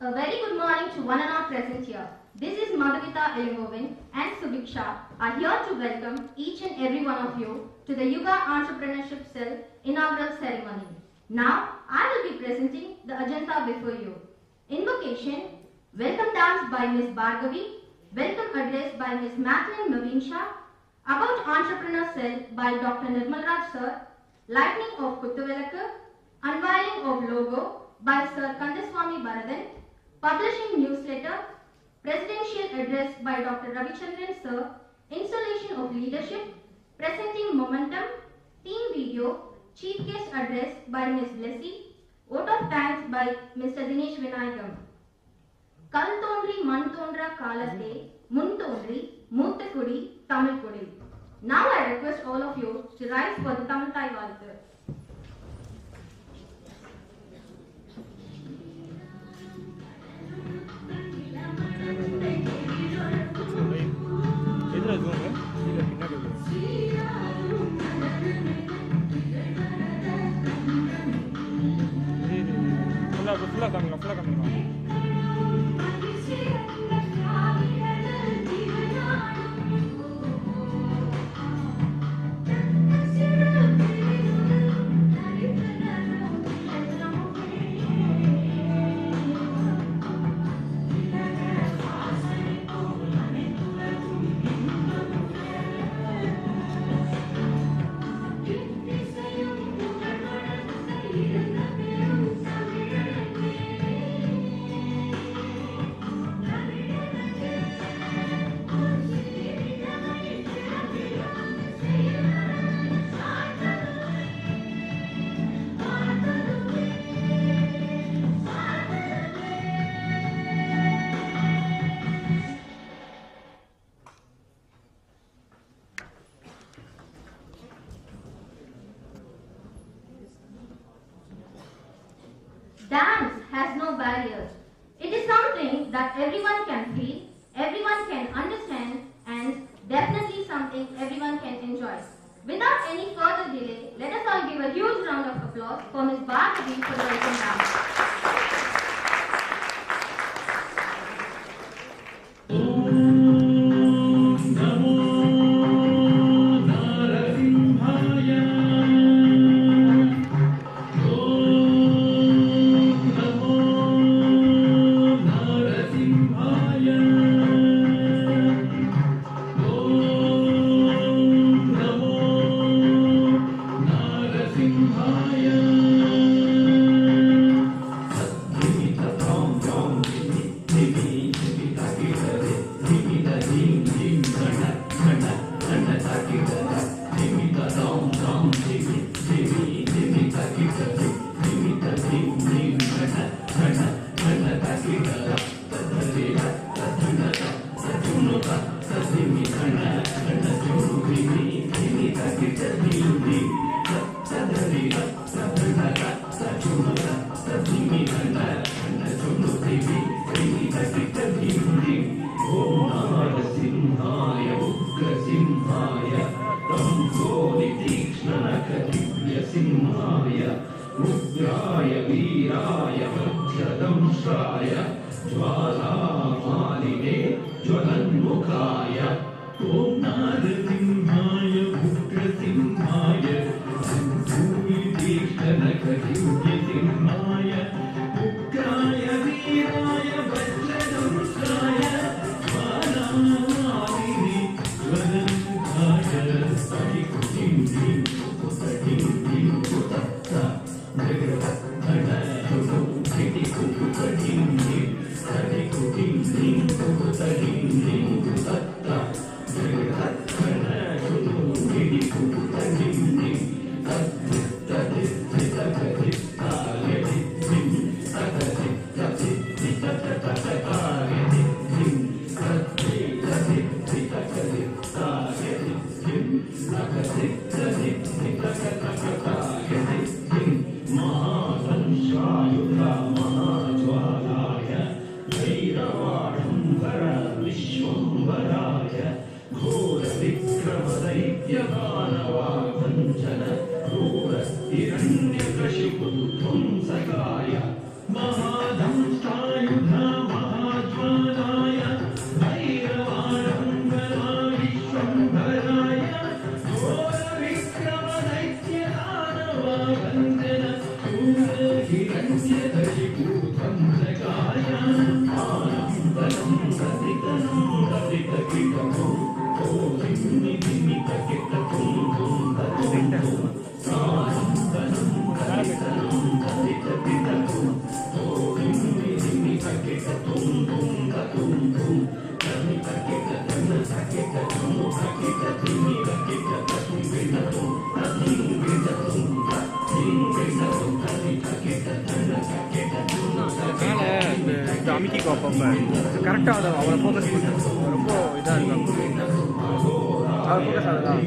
A very good morning to one and all present here. This is Madhavita Elingovin and Subiksha are here to welcome each and every one of you to the Yuga Entrepreneurship Cell inaugural ceremony. Now, I will be presenting the agenda before you. Invocation, welcome dance by Ms. Bhargavi, welcome address by Ms. Madeline Mavinsha, about Entrepreneur Cell by Dr. Nirmal Raj Sir, lightning of Kuttuvelakku, unveiling of logo by Sir Kandaswamy Baradan, publishing newsletter, presidential address by Dr. Ravichandran Sir, installation of leadership, presenting momentum, team video, chief guest address by Ms. Blessy, vote of thanks by Mr. Dinesh Vinayagam. Kal tondri man tondra kalate, mun tondri, mootha kudi, Tamil kudi. Now I request all of you to rise for the Tamil Thai Valthu. Dance has no barriers. It is something that everyone can feel, everyone can understand, and definitely something everyone can enjoy. Without any further delay, let us all give a huge round of applause for Ms. Bhargavi for the welcome dance. Vishwambara கொஞ்சம் அமுக்கிக்கும் அப்பப்போ கரெக்டாக அதை அவரை focus பண்ணுறேன் ரொம்ப இதாக இருக்கும் அவர் focus ஆகுதான்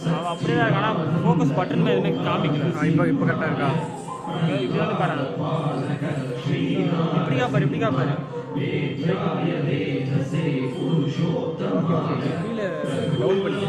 அவன் அப்படியே தான் இருக்கா ஆனால் ஃபோக்கஸ் பட்டன் எதுவுமே காமிக்கல இப்போ கரெக்டாக இருக்கா இப்படி வந்து பாரு இப்படிக்கா பாரு இப்படிக்கா பாரு கீழே டவுன் பண்ணி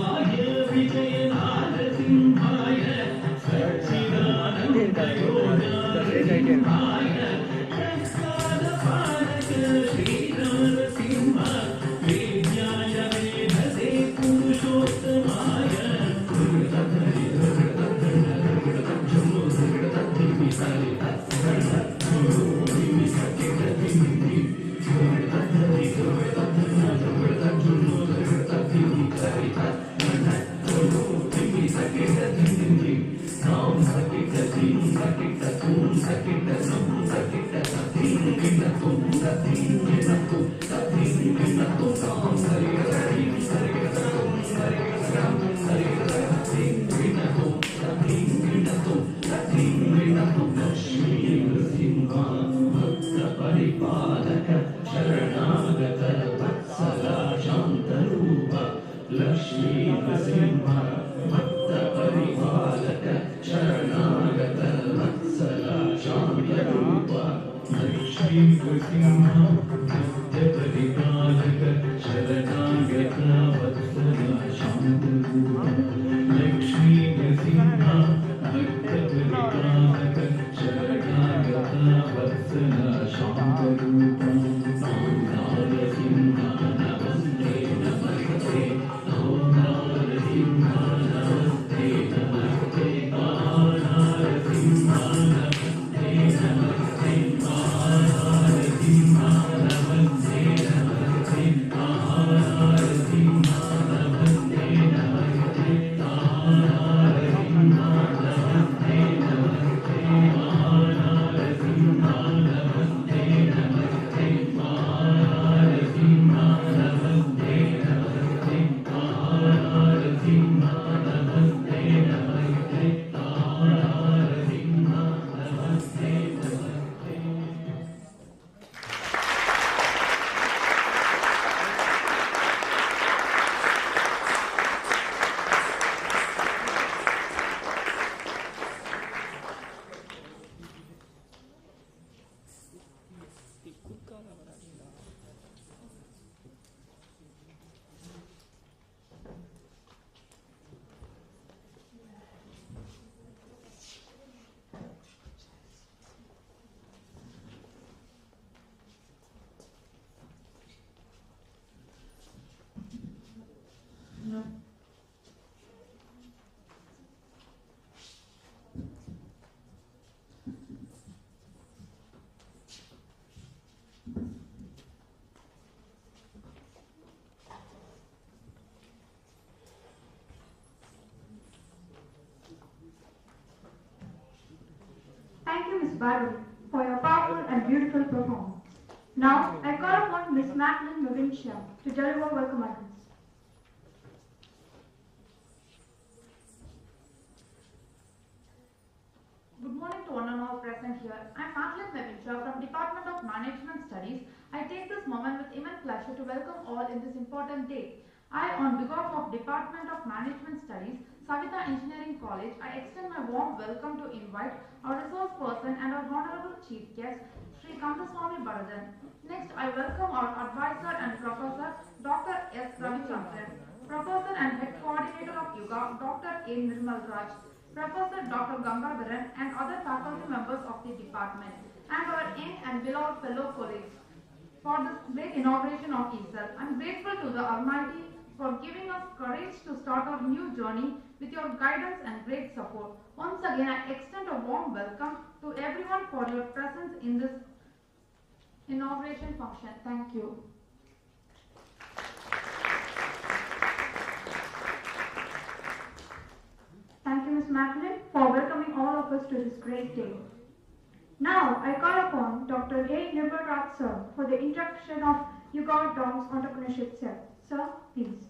Thank you, Ms. Baru, for your powerful and beautiful performance. Now, I call upon Ms. Madeline Mavincia to deliver welcome address. Good morning to one and all present here. I am Madeline Mavincia from Department of Management Studies. I take this moment with immense pleasure to welcome all in this important day. I, on behalf of Department of Management Studies, Savita Engineering College, I extend my warm welcome to invite our resource person and our Honorable Chief Guest, Sri Kandaswamy Baradan. Next, I welcome our advisor and professor, Dr. S. Ravichandran, professor and head coordinator of YUGA, Dr. A. Nirmal Raj, Professor Dr. Gangadharan and other faculty members of the department, and our young and beloved fellow colleagues for this great inauguration of ESEL. I am grateful to the Almighty for giving us courage to start our new journey with your guidance and great support. Once again, I extend a warm welcome to everyone for your presence in this inauguration function. Thank you. Thank you, Ms. Madeline, for welcoming all of us to this great day. Now, I call upon Dr. A. Nirmal Raj, sir, for the introduction of YUGA-DOMS Entrepreneurship Cell. Sir, please.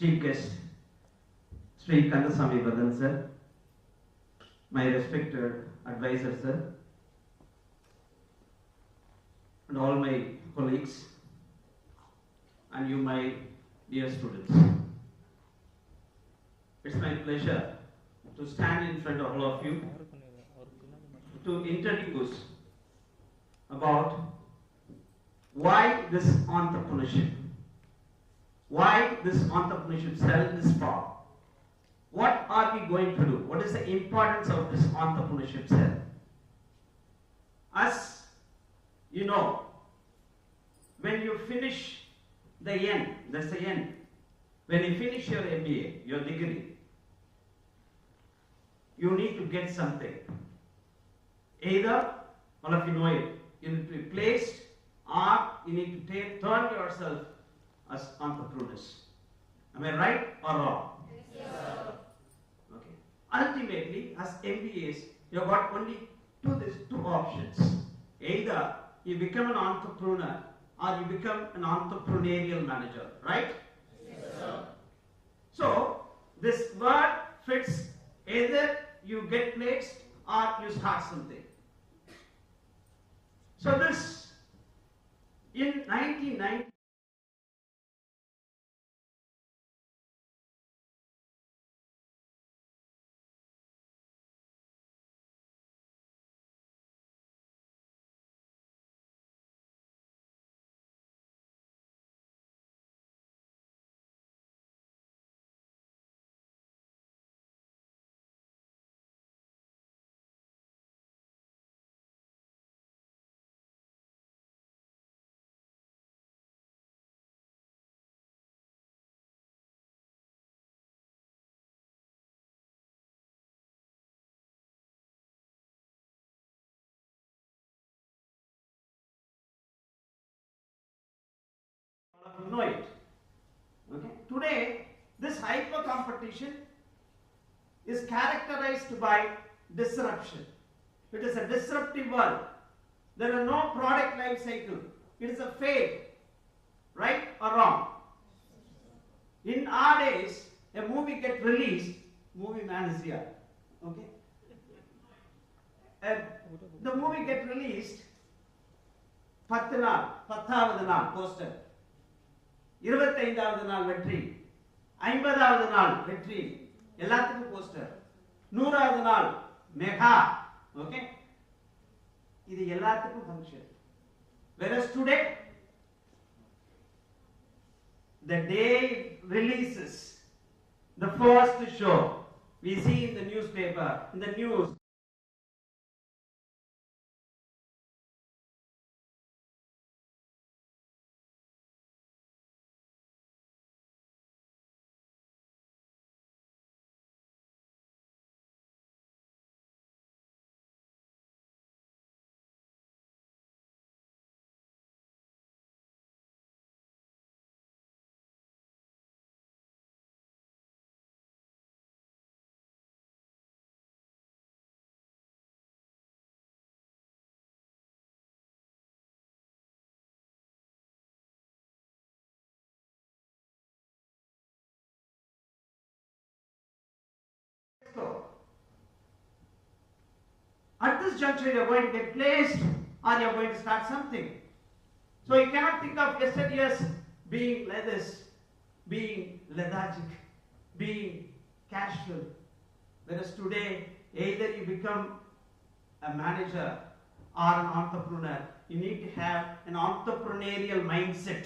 Chief guest, Sri Kandasamy Vadan sir, my respected advisor sir, and all my colleagues, and you my dear students. It's my pleasure to stand in front of all of you to introduce about why this entrepreneurship, why this entrepreneurship cell is formed. What are we going to do? What is the importance of this entrepreneurship cell? As you know, when you finish the N, that's the N. When you finish your MBA, your degree, you need to get something. Either, all of you know it, you need to be placed, or you need to turn yourself as entrepreneurs. Am I right or wrong? Yes, sir. Okay. Ultimately, as MBAs, you have got only two options. Either you become an entrepreneur or you become an entrepreneurial manager, right? Yes, sir. So, this word fits either you get placed or you start something. So this, in 1990, you know it. Okay. Today, this hyper competition is characterized by disruption. It is a disruptive world. There are no product life cycle. It is a fade. Right or wrong? In our days, a movie get released, movie man is here. Okay. The movie get released, 10 நாள் 10வது நாள் poster, 25வது நாள் வெற்றி, 50வது நாள் வெற்றி, எல்லாத்துக்கும் poster, 100வது நாள் mega. Okay, இது எல்லாத்துக்கும் function. Whereas today, the day it releases, the first show we see in the newspaper, in the news, so at this juncture you are going to get placed or you are going to start something. So you cannot think of yesterday as being like this, being lethargic, being casual. Whereas today, either you become a manager or an entrepreneur, you need to have an entrepreneurial mindset.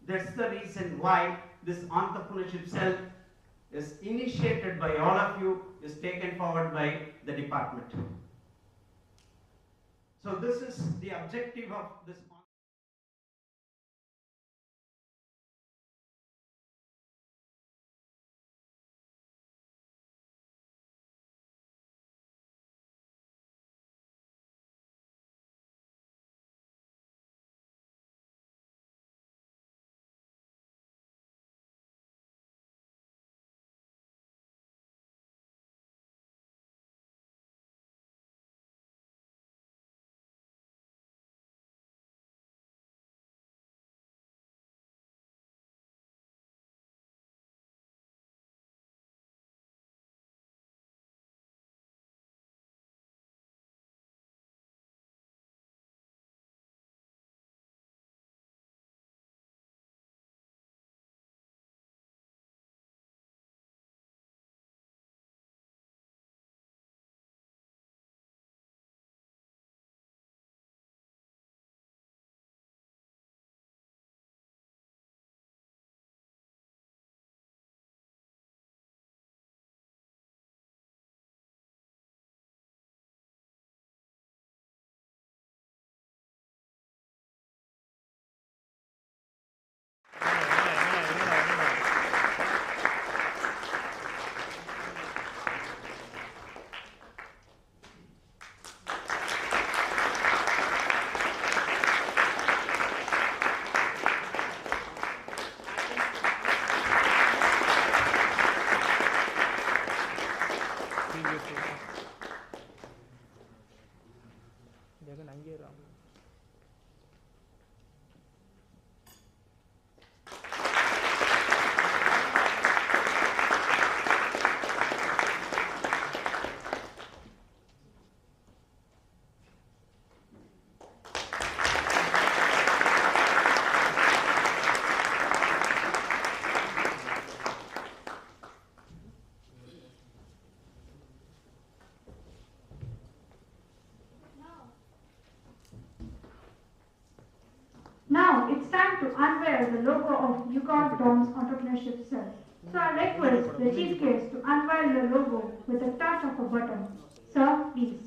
That's the reason why this entrepreneurship cell is initiated by all of you, is taken forward by the department. So this is the objective of this Jagan அங்கே Now it's time to unveil the logo of YUGA-SEC Entrepreneurship Cell. So I request the chief guest to unveil the logo with a touch of a button. Sir, please.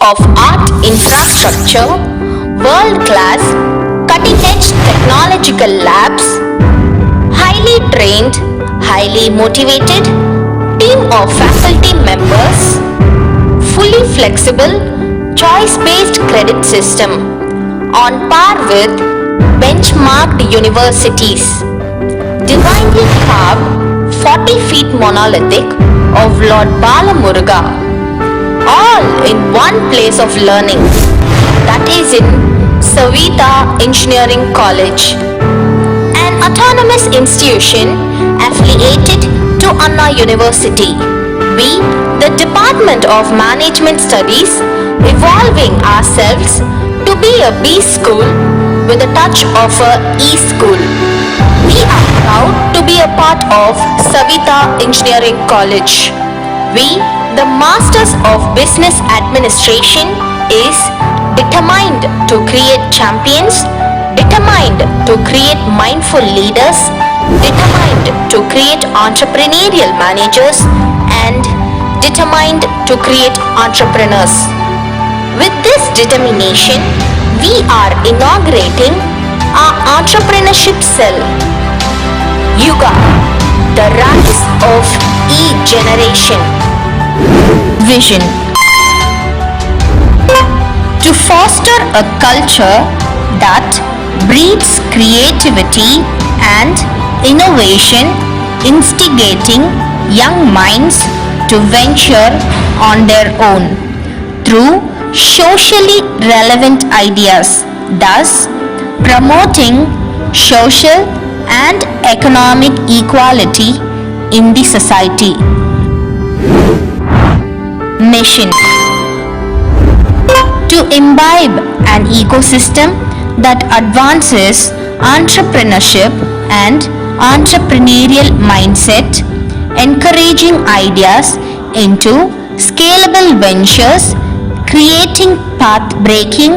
Of art infrastructure, world-class, cutting-edge technological labs, highly trained, highly motivated team of faculty members, fully flexible, choice-based credit system, on par with benchmarked universities, divinely carved 40 feet monolithic of Lord Balamuruga, all in one place of learning, that is in Savita Engineering College, an autonomous institution affiliated to Anna University. We, the Department of Management Studies, evolving ourselves to be a B school with a touch of a E school. We are proud to be a part of Savita Engineering College. We, the Masters of Business Administration, is determined to create champions, determined to create mindful leaders, determined to create entrepreneurial managers, and determined to create entrepreneurs. With this determination, we are inaugurating our entrepreneurship cell, YUGA, the rise of E-generation. Vision: to foster a culture that breeds creativity and innovation, instigating young minds to venture on their own through socially relevant ideas, thus promoting social and economic equality in the society. Mission: to imbibe an ecosystem that advances entrepreneurship and entrepreneurial mindset, encouraging ideas into scalable ventures, creating path-breaking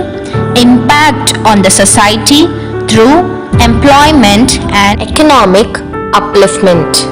impact on the society through employment and economic upliftment.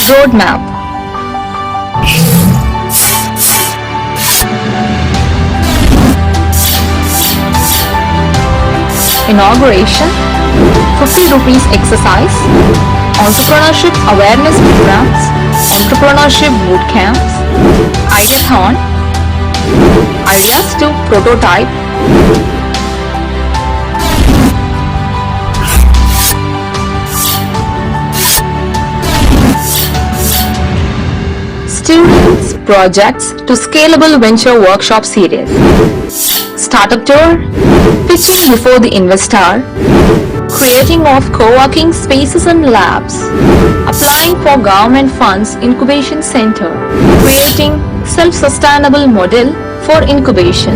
Roadmap. Inauguration, 50 rupees exercise, entrepreneurship awareness programs, entrepreneurship boot camps, ideathon, ideas to prototype, students projects to scalable venture workshop series, startup tour, pitching before the investor, creating of co-working spaces and labs, applying for government funds incubation center, creating self-sustainable model for incubation.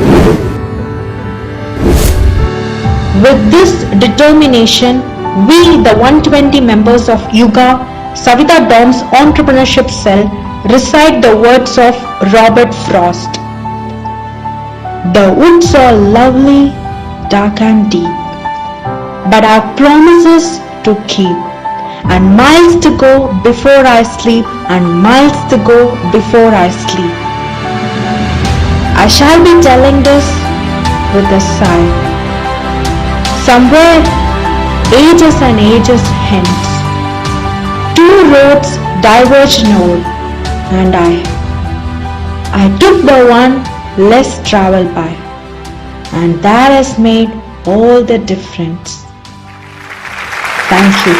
With this determination, we, the 120 members of YUGA, Savita Dom's entrepreneurship cell, recite the words of Robert Frost. The woods are lovely, dark and deep, but I have promises to keep, and miles to go before I sleep, and miles to go before I sleep. I shall be telling this with a sigh. Somewhere, ages and ages hence, two roads diverged north, and I took the one less traveled by, and that has made all the difference. Thank you.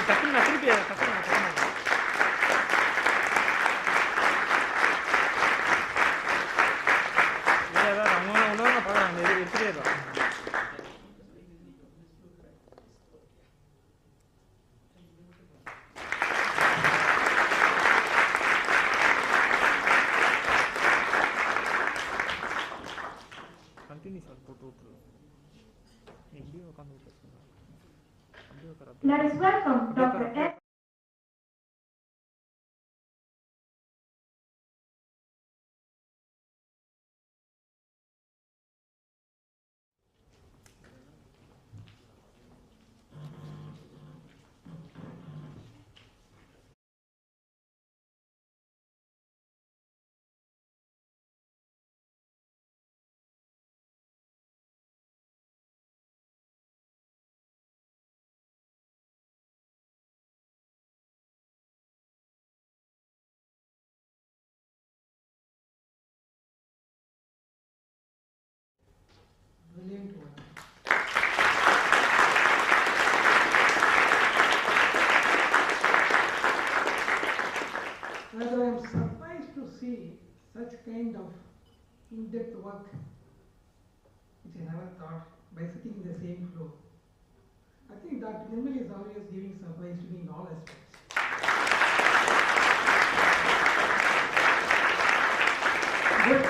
டக்குன்னு திருப்பி டக்குன்னு அவங்க ஒன்று பார்க்குறாங்க எடுத்துகிட்டே இருக்கான். Continuous போட்டு விட்டுரு எப்படியும் உட்காந்து விட்டு. Let us welcome Dr. S. Brilliant one. Rather, I am surprised to see such kind of in-depth work which I never thought by sitting in the same floor. I think Dr. Nirmal is always giving surprise to me in all aspects. But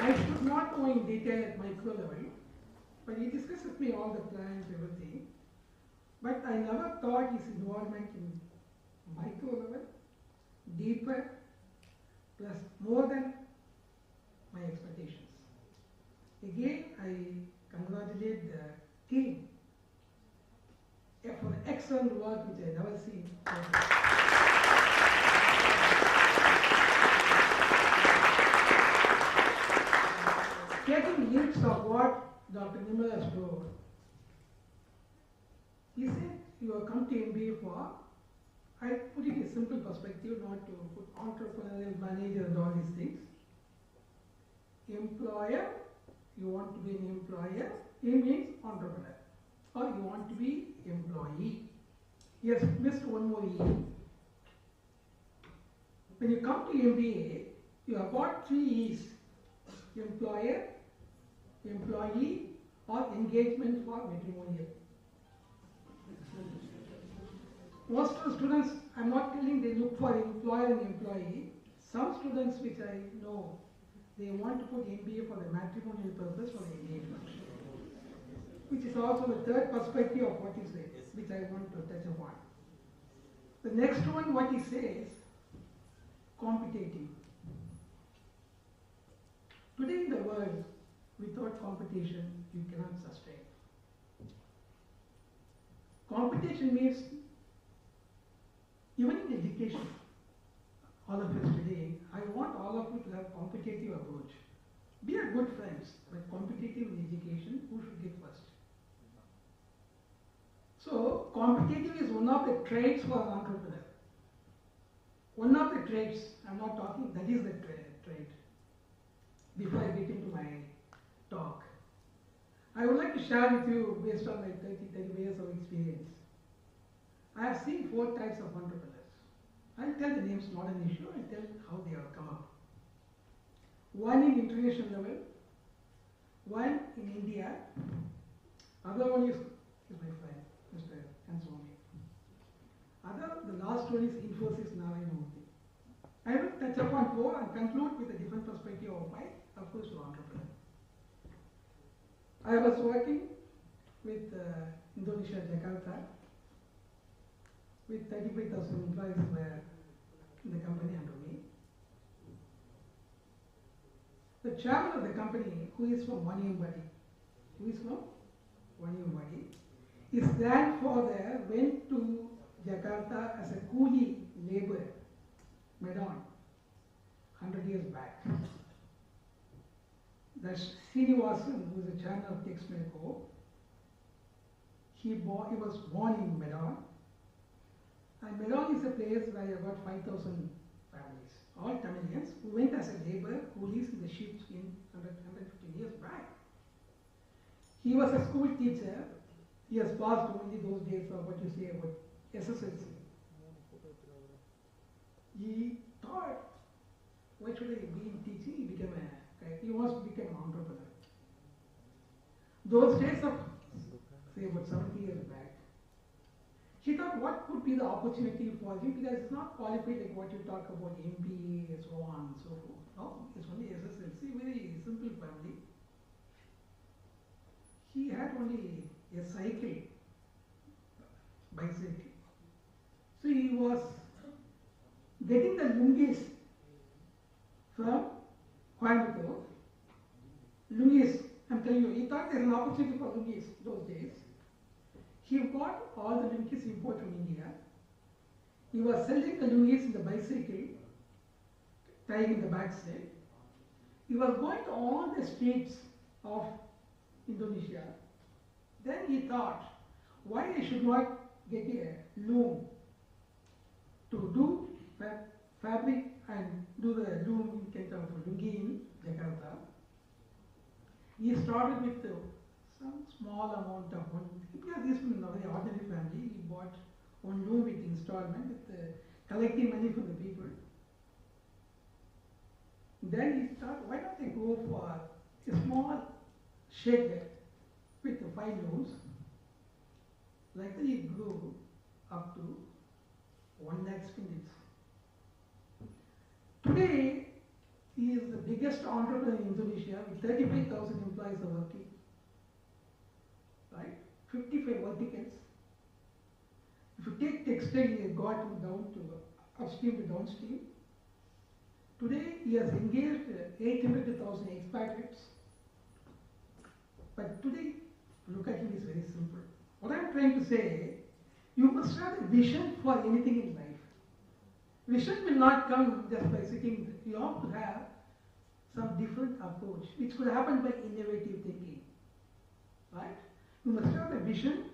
I should not know in detail at micro level, but he discussed with me all the plans, everything. But I never thought his involvement in micro level, deeper, plus more than my expectations. Again, I congratulate the team for excellent work which I never seen. Taking hints of what Dr. Nirmal has told, he said you have come to MBA for, I put it in a simple perspective, not to put entrepreneurial manager and all these things. Employer, you want to be an employer, he means entrepreneur. Or you want to be employee. Yes, missed one more E. When you come to MBA, you have got 3 E's. employer, employee, or engagement for matrimonial. Most of the students, I'm not telling they look for employer and employee. Some students which I know, they want to put MBA for the matrimonial purpose for the engagement, which is also the third perspective of what he says, which I want to touch upon. The next one, what he says, competitive. Today in the world, without competition, you cannot sustain. Competition means, even in education, all of us today, I want all of you to have competitive approach. Be a good friends, but competitive in education, who should get first? So, competitive is one of the traits for an entrepreneur. One of the traits, I'm not talking, that is the trait. Before I get into my talk, I would like to share with you, based on my 30 years of experience, I have seen 4 types of entrepreneurs. I'll tell the names, not an issue, I'll tell how they have come up. One in international level, one in India, other one is my friend, Mr. Kansomi. The last one is Infosys Narayanamurthy. I will touch upon 4 and conclude with a different perspective of my approach to entrepreneur. I was working with Indonesia, Jakarta, with 35,000 employees were in the company under me. The chairman of the company, who is from Wanyambadi, his grandfather went to Jakarta as a coolie labor, Medan, 100 years back. That's Srinivasan, who is the chairman of Texmelco. He was born in Medan. And Medan is a place where about 5,000 families, all Tamilians, who went as a labor, coolies in the sheepskin 150 years back. He was a school teacher. He has passed only those days of what you say about SSLC. He thought, why should I be in teaching? He wants to become an entrepreneur. Those days of, say, about 70 years back, he thought what could be the opportunity for him, because it's not qualified like what you talk about MBA and so on and so forth. No, it's only SSLC, very simple family. He had only a bicycle. So he was getting the lungis from Coimbatore. Lungis, I'm telling you, he thought there's an opportunity for lungis those days. He got all the lungis imported from India. He was selling the lungis in the bicycle, tying in the back side. He was going to all the streets of Indonesia. Then he thought, why I should not get a loom to do fabric and do the loom kind of lungi in Jakarta. He started with some small amount of money, because he's from a very ordinary family. He bought one loom with installment, with collecting money from the people. Then he thought, why don't I go for a small shed with 5 looms. Like that he grew up to 1 lakh spindles. Today, he is the biggest entrepreneur in Indonesia with 35,000 employees are working. Right? 55 verticals. If you take textile, he has got down to upstream to downstream. Today, he has engaged 800 to 1,000 expatriates. But today, look at him, is very simple. What I am trying to say, you must have a vision for anything in life. Vision will not come just by sitting there. You have to have some different approach, which could happen by innovative thinking. Right? You must have a vision,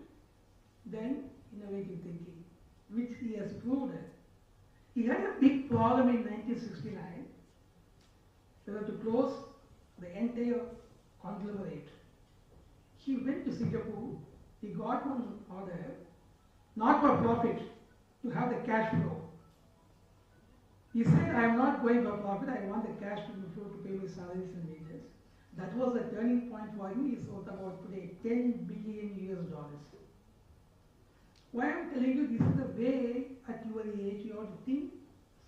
then innovative thinking, which he has proved. He had a big problem in 1969. They were to close the entire conglomerate. He went to Singapore. He got one order, not for profit, to have the cash flow. He said, I am not going for profit, I want the cash to flow to pay my salaries and wages. That was a turning point for him. He's worth about today $10 billion US. Why I'm telling you this is the way at your age you have to think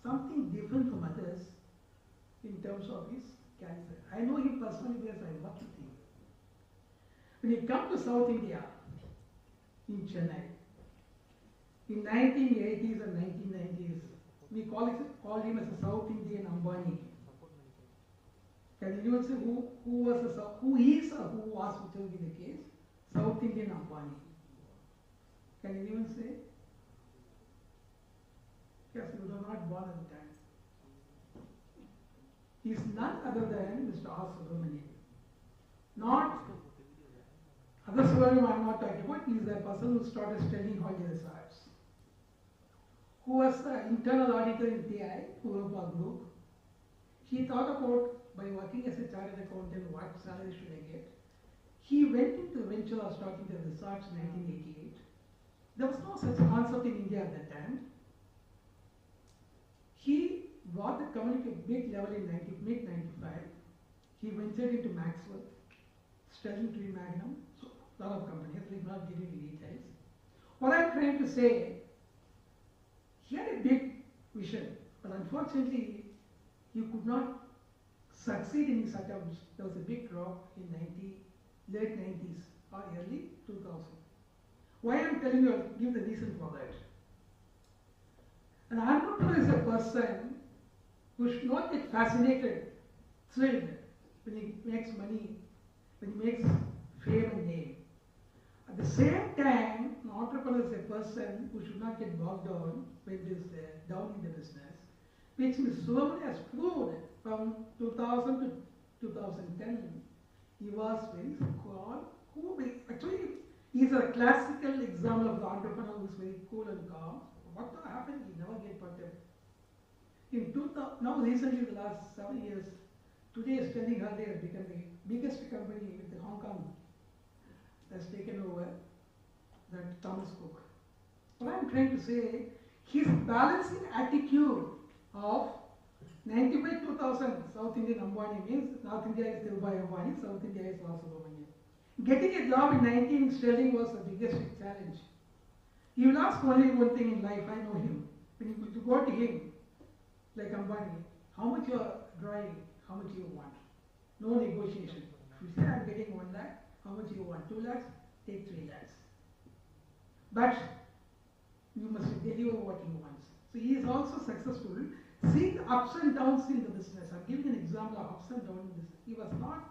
something different from others in terms of his cancer. I know him personally because I watch him. When he come to South India, in Chennai, in 1980s and 1990s, we call him as a South Indian Ambani. Can anyone say who is or who was, whichever be the case, South Indian Ambani? Can anyone say? Yes, you were not born at the time. He is none other than Mr. R. Subramanian. Not other Subramanian I am not talking about. He is the person who started studying holiday resorts, who was the internal auditor in TI, Purva Group. He thought about, by working as a chartered accountant, what salary should I get. He went into the venture of starting the resorts in 1988. There was no such concept in India at that time. He brought the company to a big level in mid-95. He ventured into Maxwell, Sterling Tree Magnum, so a lot of companies, we will not get into details. What I'm trying to say, he had a big vision, but unfortunately, he could not succeed in his attempts. There was a big drop in late 90s or early 2000. Why I'm telling you, I'll give the reason for that. An entrepreneur is a person who should not get fascinated, thrilled when he makes money, when he makes fame and name. At the same time, an entrepreneur is a person who should not get bogged down when he is down in the business, which Ms. Suvaman has proved from 2000 to 2010. He was very cool. Actually, he is a classical example of the entrepreneur who is very cool and calm. What happened? He never get perturbed. In 2000, now recently, the last 7 years, today Sterling Holiday has become the biggest company with the Hong Kong has taken over, that Thomas Cook. What I'm trying to say, his balancing attitude of 95 2000 South Indian Ambani means North India is Dhirubhai Ambani, South India is Rao Subramanian. Getting a job in 19 Sterling was the biggest challenge. He will ask only one thing in life, I know him. When you go to him, like Ambani, how much you are drawing, how much you want. No negotiation. If you say I am getting 1 lakh, how much you want? 2 lakhs, take 3 lakhs. But you must deliver what he wants. So he is also successful. Seeing the ups and downs in the business. I'm giving an example of ups and downs in business. He was not,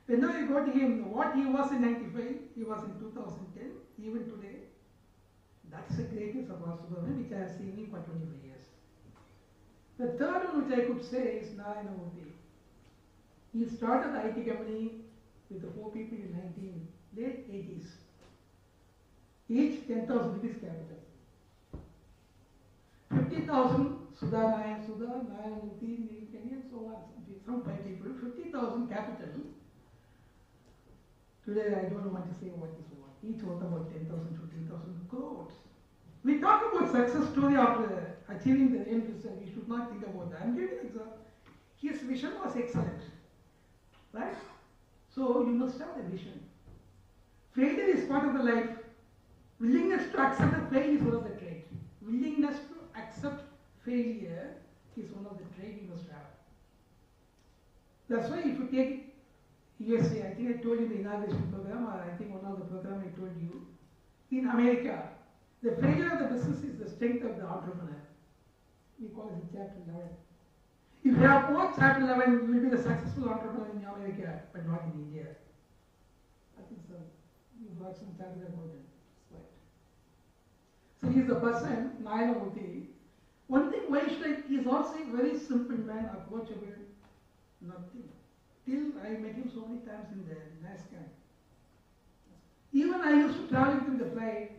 whenever you go to him, what he was in 95, he was in 2010, even today. That's the greatness of our Subramanian, which I have seen him for 25 years. The third one which I could say is Narayana Murthy. He started the IT company with the 4 people in late 80s. Each 10,000 rupees capital. 50,000 Sudha Narayana Murthy, and so on. Some 5 people, 50,000 capital. Today I don't want to say what is what. Each worth about 10,000, 15,000 crores. We talk about success story of achieving the end result. We should not think about that. I'm giving an example. His vision was excellent. Right? So you must have a vision. Failure is part of the life. Willingness to accept the failure is one of the traits. Willingness to accept failure is one of the traits you must have. That's why if you take USA, I think I told you the inauguration program, or I think one of the program I told you, in America, the failure of the business is the strength of the entrepreneur. We call it chapter 11. If you have both chapter 11, you will be the successful entrepreneur in America, but not in India. I think so. You've got some chapter about it. Right. So he is the person, Narayana Murthy. One thing, why should I, he is also a very simple man, approachable, nothing. Till I met him so many times in the NASCAR. Even I used to travel with the flight.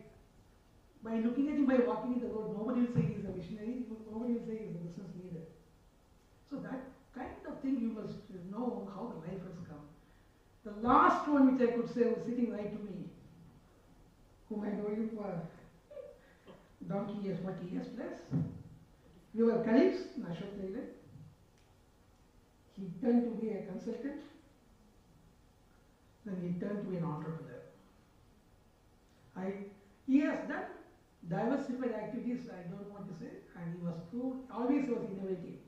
By looking at him, by walking in the road, nobody will say he is a visionary, nobody will say he is a business leader. So that kind of thing you must know how the life has come. The last one which I could say was sitting right to me, whom I know him for donkey years, 40 years plus. We were colleagues in Ashok Leyland. He turned to be a consultant. then he turned to be an entrepreneur. He has done diversified activities, I don't want to say, and he was always was innovative.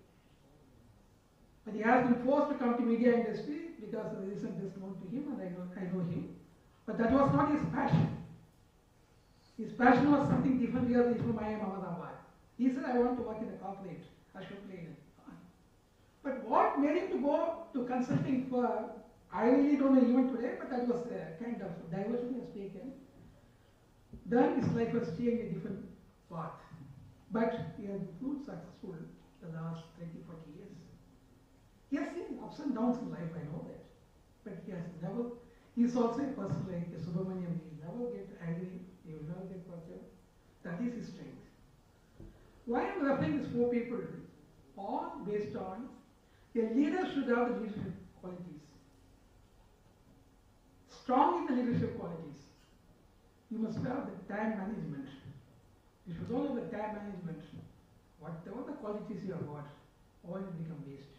But he has been forced to come to media industry because of the reason best known to him, and I know him. But that was not his passion. His passion was something different. Here he's from Ahmedabad. He said, I want to work in a corporate. I should play in it. But what made him to go to consulting firm, I really don't know even today, but that was a kind of diversion he has taken. Then his life was changed a different path. But he has been successful the last 30, 40 years. He has seen ups and downs in life, I know that. But he has never, he's also a person like Subramaniam, he will never get angry, he will never get perturbed. That is his strength. Why I am referring these 4 people? All based on a leader should have the leadership qualities. Strong in the leadership qualities. You must have the time management. If you don't have the time management, whatever the qualities you have got, all will become waste.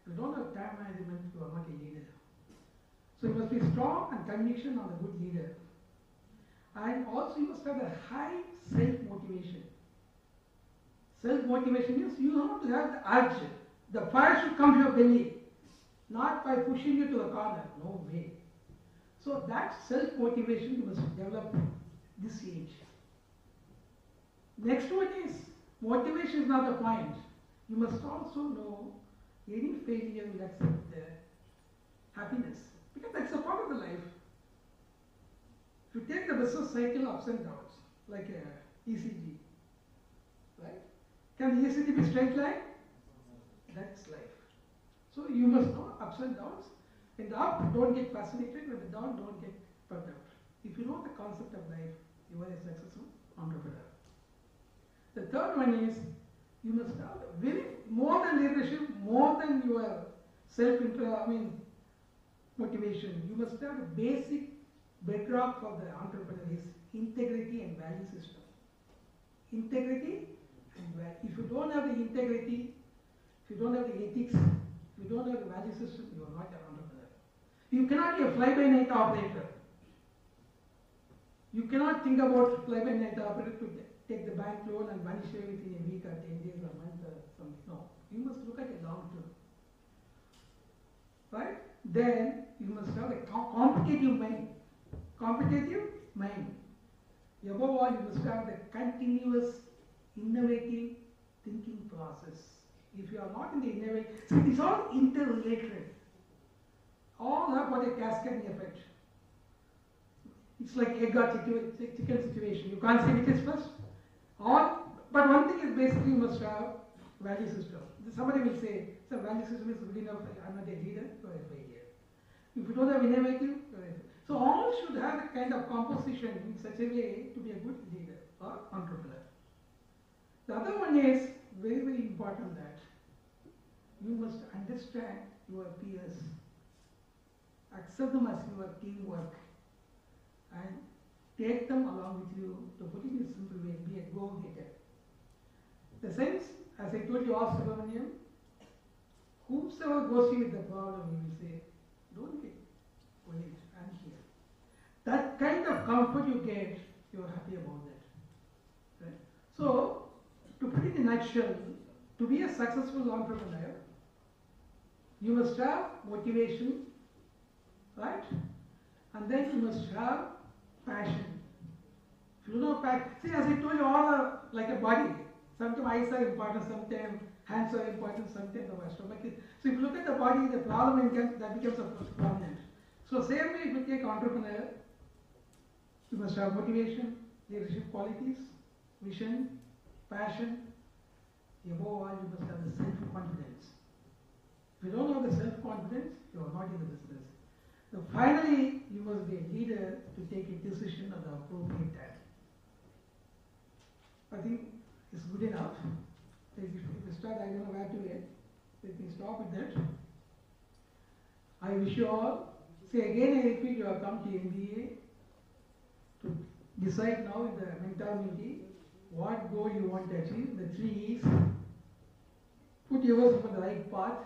If you don't have time management, you are not a leader. So you must be strong and conviction on the good leader. And also you must have a high self-motivation. Self-motivation means you have to have the urge. The fire should come to your belly, not by pushing you to the corner. No way. So that self-motivation you must develop this age. Next one is, motivation is not the point. You must also know any failure will accept the happiness. Because that's a part of the life. If you take the business cycle ups and downs, like a ECG, right? Can the ECG be straight line? That's life. So you must know ups and downs. In the up, don't get fascinated. When the down, don't get perturbed. If you know the concept of life, you are a successful entrepreneur. The third one is, you must have more than leadership, more than your motivation. You must have the basic bedrock for the entrepreneur is integrity and value system. Integrity and value. If you don't have the integrity, if you don't have the ethics, if you don't have the value system, you are not an entrepreneur. You cannot be a fly-by-night operator. You cannot think about fly-by-night operator to take the bank loan and vanish away within a week or 10 days or a month or something. No. You must look at a long term. Right? Then you must have a competitive mind. Competitive mind. Above all, you must have the continuous, innovative thinking process. If you are not in the innovation, so it is all interrelated. All have got a cascading effect. It's like egg or chicken situation. You can't say which is first. But one thing is basically you must have value system. Somebody will say, so value system is good enough, I'm not a leader, you are a failure. If you don't have innovative, so all should have a kind of composition in such a way to be a good leader or entrepreneur. The other one is very, very important that you must understand your peers, accept them as your teamwork, and take them along with you. To put it in a simple way, be a go-getter. The sense, as I told you, ask Subramaniam, whosoever goes with the problem, he will say, don't get worried, I'm here. That kind of comfort you get, you are happy about that. Right? So, to put it in a nutshell, to be a successful entrepreneur, you must have motivation, right? And then you must have passion. If you don't have passion, see, as I told you, all are like a body. Sometimes eyes are important, sometimes hands are important, sometimes the stomach is. So if you look at the body, the problem that becomes a prominent. So same way, if you take entrepreneur, you must have motivation, leadership qualities, vision, passion. Above all, you must have the self-confidence. If you don't have the self-confidence, you are not in the business. So finally, you must be a leader to take a decision at the appropriate time. I think it's good enough. If you start, I don't know where to end. Let me stop with that. I wish you all, see again I repeat, you have come to MBA to decide now in the mentality what goal you want to achieve. The 3 E's. Put yourself on the right path.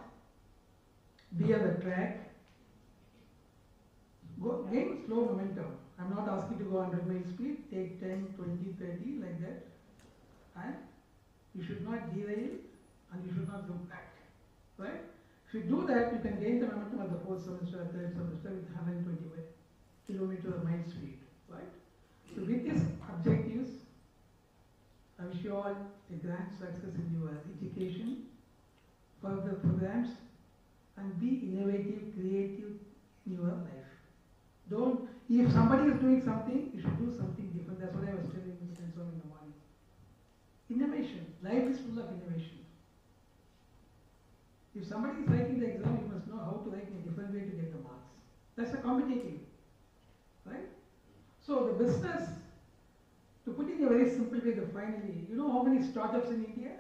Be on the track. gain slow momentum. I'm not asking to go 100 mile speed, take 10, 20, 30 like that. And you should not derail and you should not look back. Right? If you do that, you can gain the momentum at the fourth semester, third semester with 120 kilometer mile speed. Right? So with these objectives, I wish you all a grand success in your education, further programs, and be innovative, creative in your life. Don't, if somebody is doing something, you should do something different. That's what I was telling Mr. Ensom in the morning. Innovation. Life is full of innovation. If somebody is writing the exam, you must know how to write in a different way to get the marks. That's a competitive. Right? So the business, to put it in a very simple way, finally, you know how many startups in India?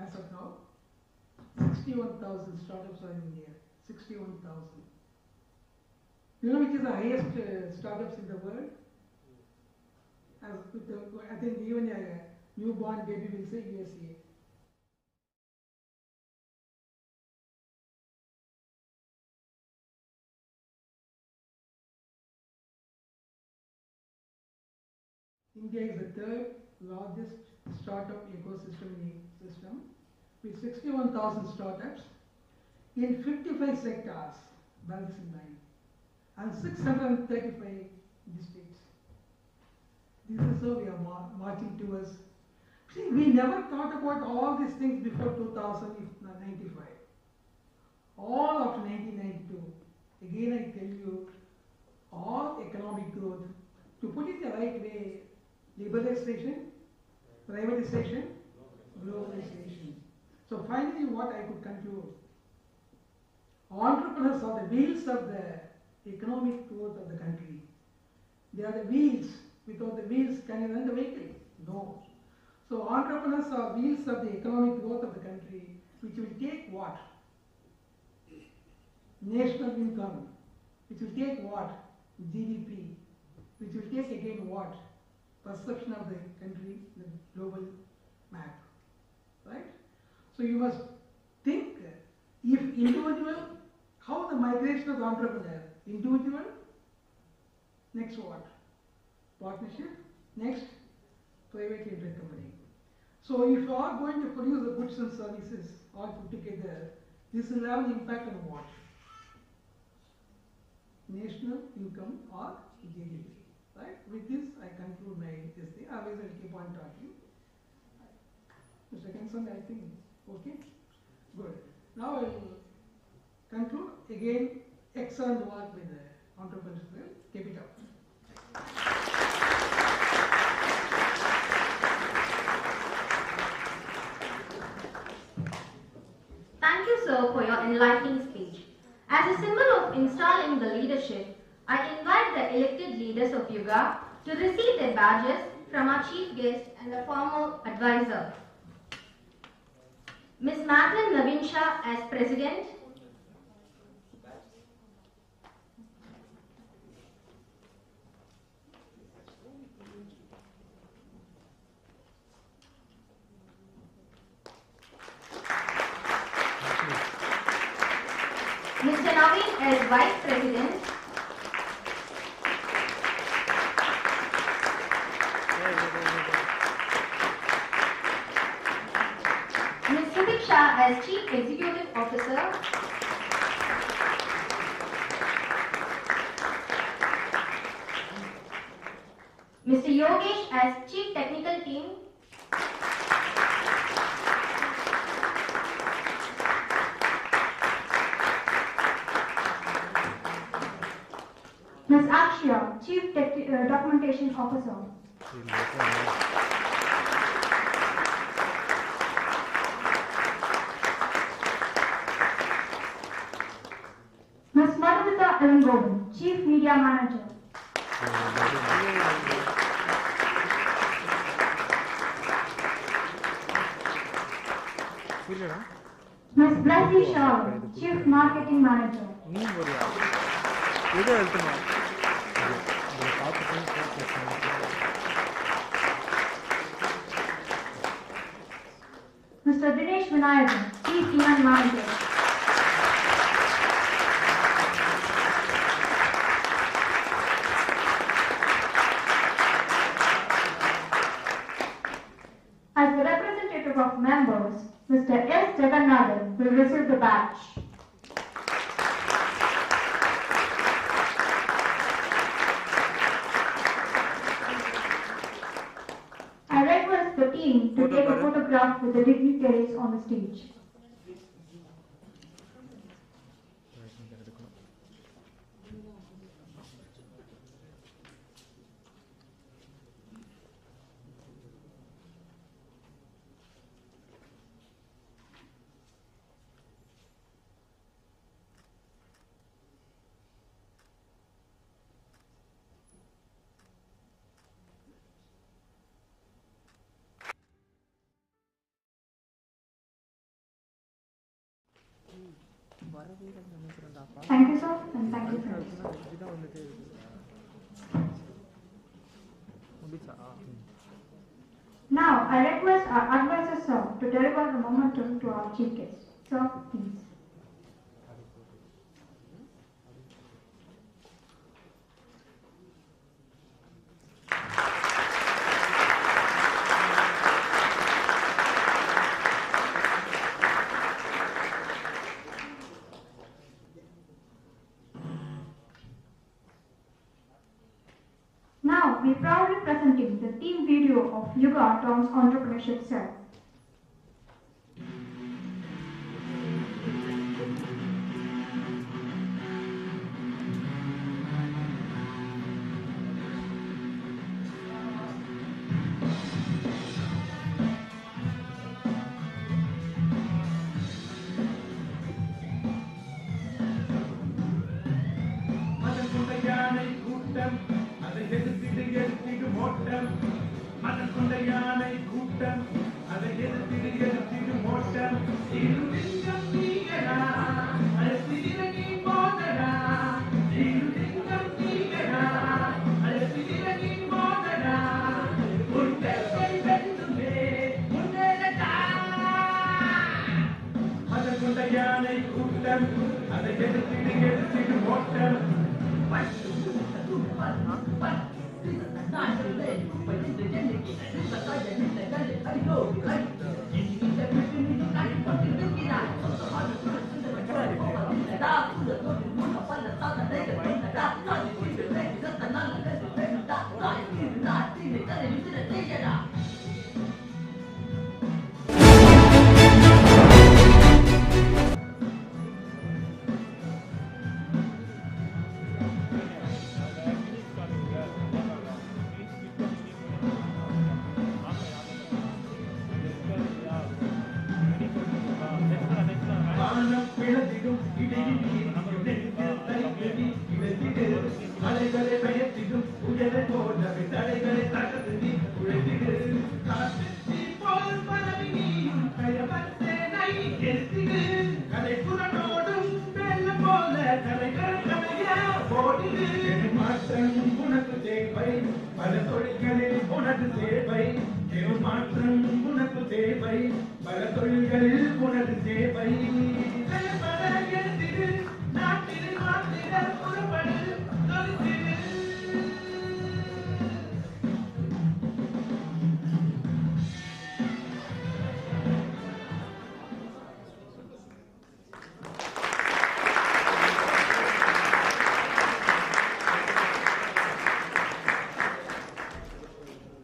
As of now, 61,000 startups are in India. 61,000. You know which is the highest startups in the world? As with the, I think even a newborn baby will say USA. India is the third largest startup ecosystem with 61,000 startups in 55 sectors, balance in mind, and 635 districts. This is how we are marching towards. See, we never thought about all these things before 1995. All after 1992. Again, I tell you, all economic growth, to put it the right way, liberalization, privatization, globalization. So finally what I could conclude, entrepreneurs are the wheels of the economic growth of the country. They are the wheels. Without the wheels, can you run the vehicle? No. So entrepreneurs are wheels of the economic growth of the country, which will take what? National income, which will take what? GDP, which will take again what? Perception of the country, the global map. Right? So you must think, if individual, how the migration of the entrepreneur? Individual, next what? Partnership, next private limited company. So if you are going to produce the goods and services all put together, this will have an impact on what? National income or GDP. Right? With this, I conclude my this thing. Otherwise, I'll keep on talking. Mr. Kenson, I think, okay? Good. Now I will conclude. Again, excellent work with the entrepreneurs. Keep it up. Thank you, sir, for your enlightening speech. As a symbol of installing the leadership, I invite the elected leaders of YUGA to receive their badges from our chief guest and a former advisor. Ms. Madeline Navin Shah as President, Mr. Naveen as Vice President, Ms. Subiksha as Chief Executive Officer, Mr. Yogesh as Chief Technical Team, Ms. Akshya, Chief Documentation Officer. Ms. Madhumita Elangovan, Chief Media Manager. Ms. Blanty Shah, Chief Marketing Manager. Mr. Dinesh Vinayakan, Chief and managers. As the representative of members, Mr. S. Jagannathan will receive the badge. I request the team to take a photograph with the dignitaries on the stage. Thank you, sir, and thank you, friends. Now, I request our advisor, sir, to deliver the momentum to our chief guest. Sir, please. Now, we proudly presenting the team video of Yuga Tom's Entrepreneurship Cell.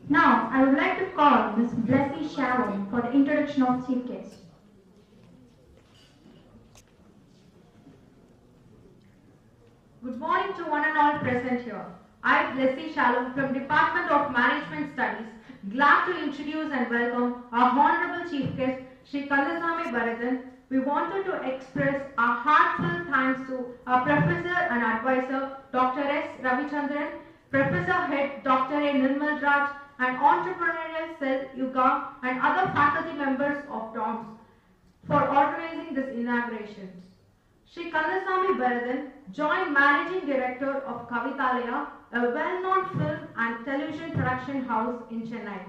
Now, I would like to call Ms. Blessy Sharon for the introduction of chief guest. Good morning to one and all present here. I, Blessy Shalom from Department of Management Studies, glad to introduce and welcome our Honorable Chief Guest, Shri Kallasamy Bharathan. We wanted to express our heartfelt thanks to our Professor and Advisor, Dr. S. Ravichandran, Professor Head, Dr. A. Nirmal Raj, and Entrepreneurial Cell Yuga and other faculty members of DOMS for organizing this inauguration. Shri Kallasamy Bharathan, Joint Managing Director of Kavitalaya, a well-known film and television production house in Chennai.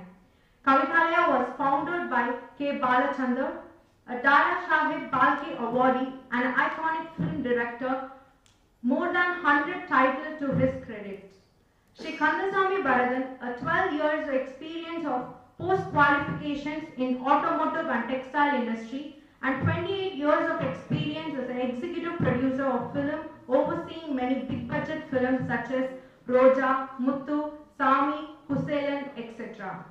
Kavitalaya was founded by K. Balachandar. a Dara Shahib Phalke awardee, and an iconic film director, more than 100 titles to his credit. Shri Kandasamy Bharathan, a 12 years experience of post-qualifications in automotive and textile industry, and 28 years of experience as an executive producer of film, overseeing many big-budget films such as Roja, Muthu, Sami, Hussein, etc.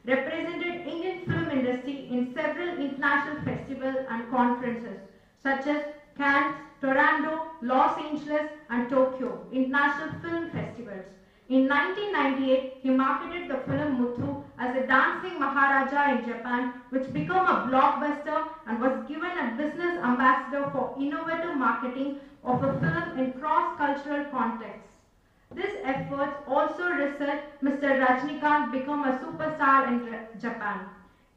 Represented Indian film industry in several international festivals and conferences such as Cannes, Toronto, Los Angeles, and Tokyo international film festivals. In 1998, he marketed the film Muthu as a dancing Maharaja in Japan, which became a blockbuster and was given a business ambassador for innovative marketing of a film in cross-cultural contexts. This effort also resulted Mr. Rajnikant become a superstar in Japan.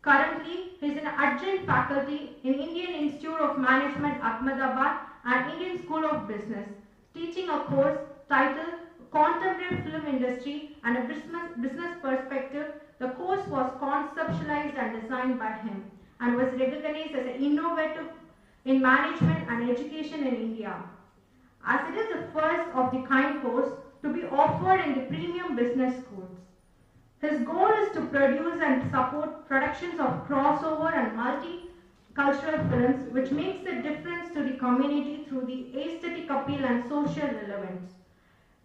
Currently, he is an adjunct faculty in Indian Institute of Management, Ahmedabad, and Indian School of Business, teaching a course titled Contemporary Film Industry and a Business Perspective. The course was conceptualized and designed by him and was recognized as an innovative in management and education in India. As it is the first of the kind course to be offered in the premium business schools. His goal is to produce and support productions of crossover and multicultural films which makes a difference to the community through the aesthetic appeal and social relevance.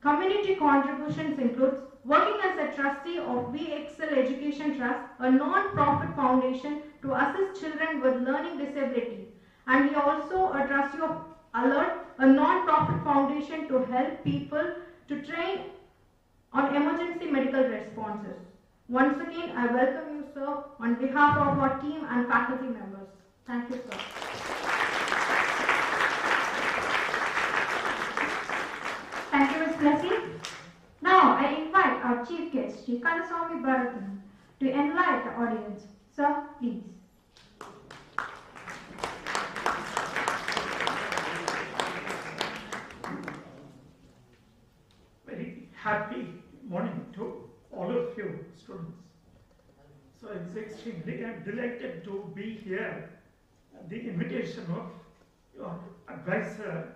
Community contributions includes working as a trustee of VXL Education Trust, a non-profit foundation to assist children with learning disability, and he also a trustee of Alert, a non-profit foundation to help people to train on emergency medical responses. Once again, I welcome you, sir, on behalf of our team and faculty members. Thank you, sir. Thank you, Ms. Blessing. Now, I invite our chief guest, Shri Kandasamy Bharathan, to enlighten the audience. Sir, please. Very happy morning to all of you students. So it's extremely, I'm delighted to be here at the invitation of your advisor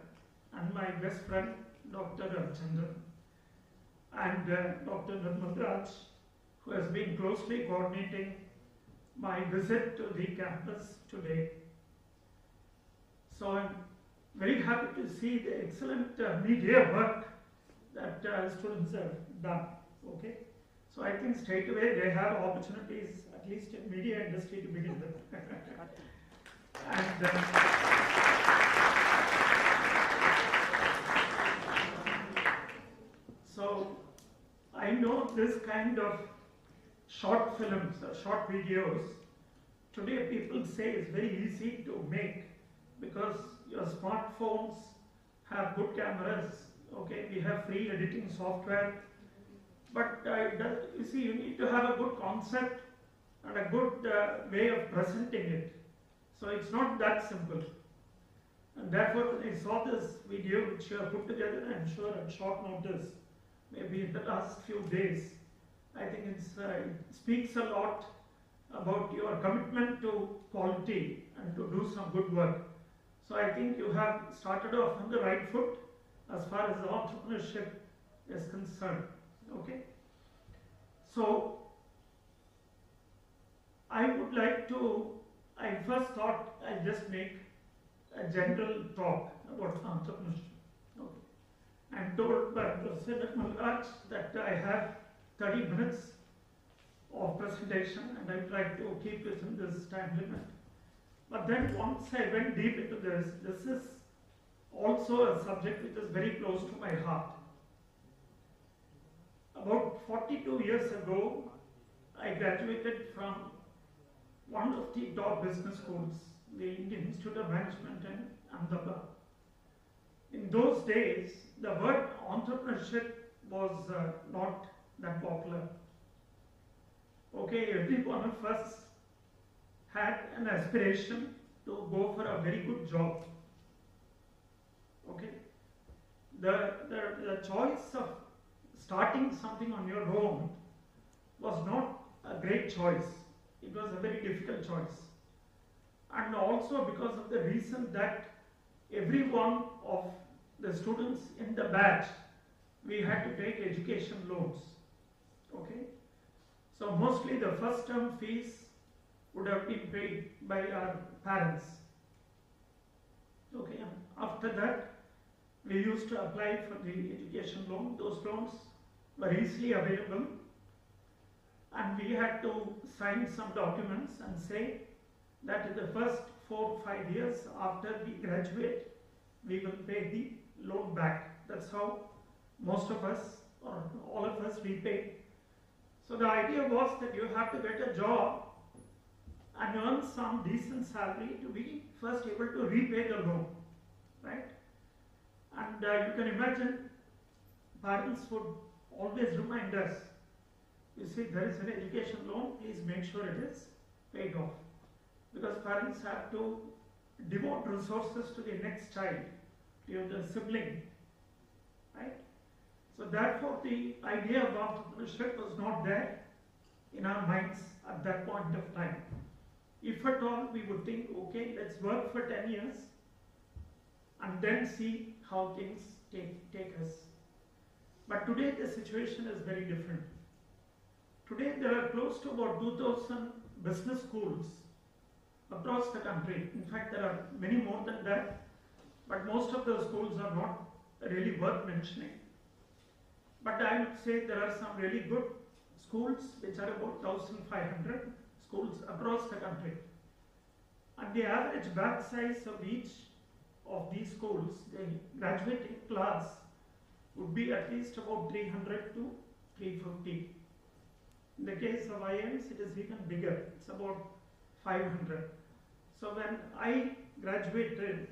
and my best friend, Dr. Ramchandran, and Dr. Nirmal, who has been closely coordinating my visit to the campus today. So I'm very happy to see the excellent media work that students have done. Okay, so I think straight away they have opportunities, at least in media industry, to begin with. And so I know this kind of short films or short videos today people say is very easy to make because your smartphones have good cameras. Okay, we have free editing software, but you see, you need to have a good concept and a good way of presenting it. So it's not that simple. And therefore, when I saw this video which you have put together, I'm sure at short notice, maybe in the last few days, I think it speaks a lot about your commitment to quality and to do some good work. So I think you have started off on the right foot as far as the entrepreneurship is concerned. Okay, so I would like to, I first thought I'd just make a general talk about entrepreneurship. Okay, I'm told by Professor Nirmal that I have 30 minutes of presentation and I try to keep within this time limit. But then once I went deep into this is also a subject which is very close to my heart. About 42 years ago, I graduated from one of the top business schools, the Indian Institute of Management in Ahmedabad. In those days, the word entrepreneurship was not that popular. Okay, every one of us had an aspiration to go for a very good job. Okay, the choice of starting something on your own was not a great choice. It was a very difficult choice. and also because of the reason that every one of the students in the batch, we had to take education loans. Okay, so mostly the first term fees would have been paid by our parents. Okay, and after that we used to apply for the education loan. Those loans were easily available, and we had to sign some documents and say that in the first 4 or 5 years after we graduate, we will pay the loan back. That's how most of us, or all of us, repay. So the idea was that you have to get a job and earn some decent salary to be first able to repay the loan, right? And you can imagine parents would always remind us, you see, there is an education loan, please make sure it is paid off. Because parents have to devote resources to the next child, to the sibling, right? So therefore the idea of entrepreneurship was not there in our minds at that point of time. If at all, we would think, okay, let's work for 10 years and then see how things take us. But today the situation is very different. Today there are close to about 2,000 business schools across the country. In fact, there are many more than that, but most of those schools are not really worth mentioning. But I would say there are some really good schools, which are about 1,500 schools across the country. And the average batch size of each of these schools, the graduating class, would be at least about 300 to 350. In the case of IIMs, it is even bigger. It's about 500. So when I graduated,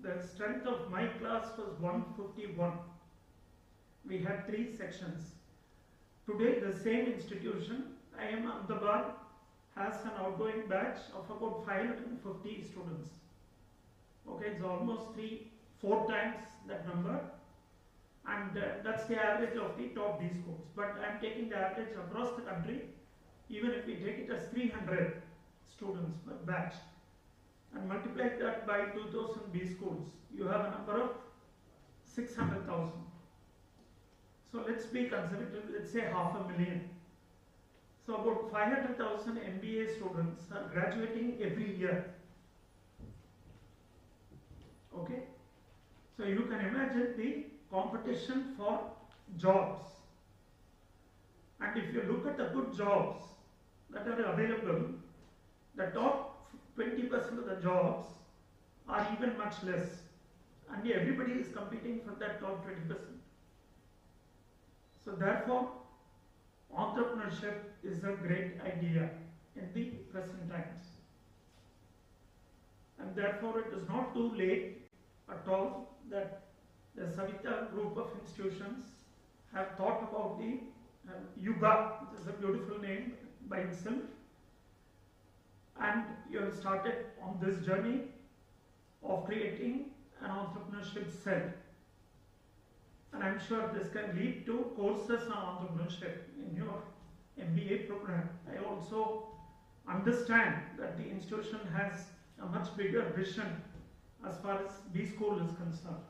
the strength of my class was 151. We had 3 sections. Today, the same institution, IIM Ahmedabad, has an outgoing batch of about 550 students. Okay, it's almost 3-4 times that number, and that's the average of the top B schools. But I'm taking the average across the country. Even if we take it as 300 students per batch and multiply that by 2,000 B schools, you have a number of 600,000. So let's be conservative, let's say 500,000. So about 500,000 MBA students are graduating every year. Okay? So you can imagine the competition for jobs. And if you look at the good jobs that are available, the top 20% of the jobs are even much less. And everybody is competing for that top 20%. So therefore, entrepreneurship is a great idea in the present times. And therefore, it is not too late at all that the Savita group of institutions have thought about the YUGA, which is a beautiful name by itself. And you have started on this journey of creating an entrepreneurship cell. And I'm sure this can lead to courses on entrepreneurship in your MBA program. I also understand that the institution has a much bigger vision as far as B school is concerned.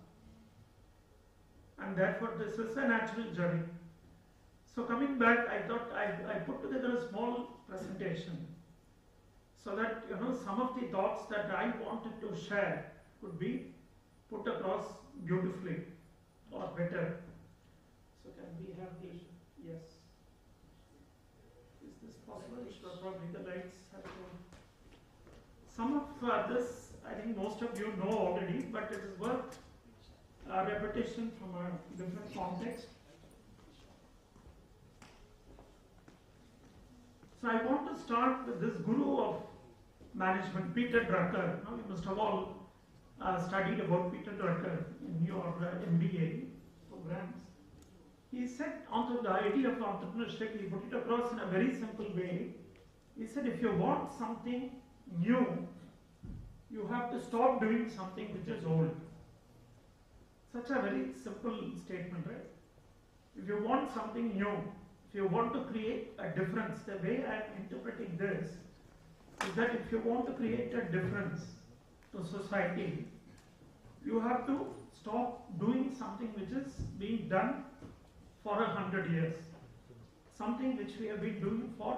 And therefore this is a natural journey. So coming back, I thought I put together a small presentation so that some of the thoughts that I wanted to share could be put across beautifully or better. So can we have the, yes. Is this possible? Sure, probably the lights have to. Some of this, I think most of you know already, but it is worth a repetition from a different context. So I want to start with this guru of management, Peter Drucker. You must have all studied about Peter Drucker in your MBA programs. He said on the idea of entrepreneurship, he put it across in a very simple way. He said, if you want something new, you have to stop doing something which is old. Such a very simple statement, right? If you want something new, if you want to create a difference, the way I am interpreting this is that if you want to create a difference to society, you have to stop doing something which is being done for 100 years, something which we have been doing for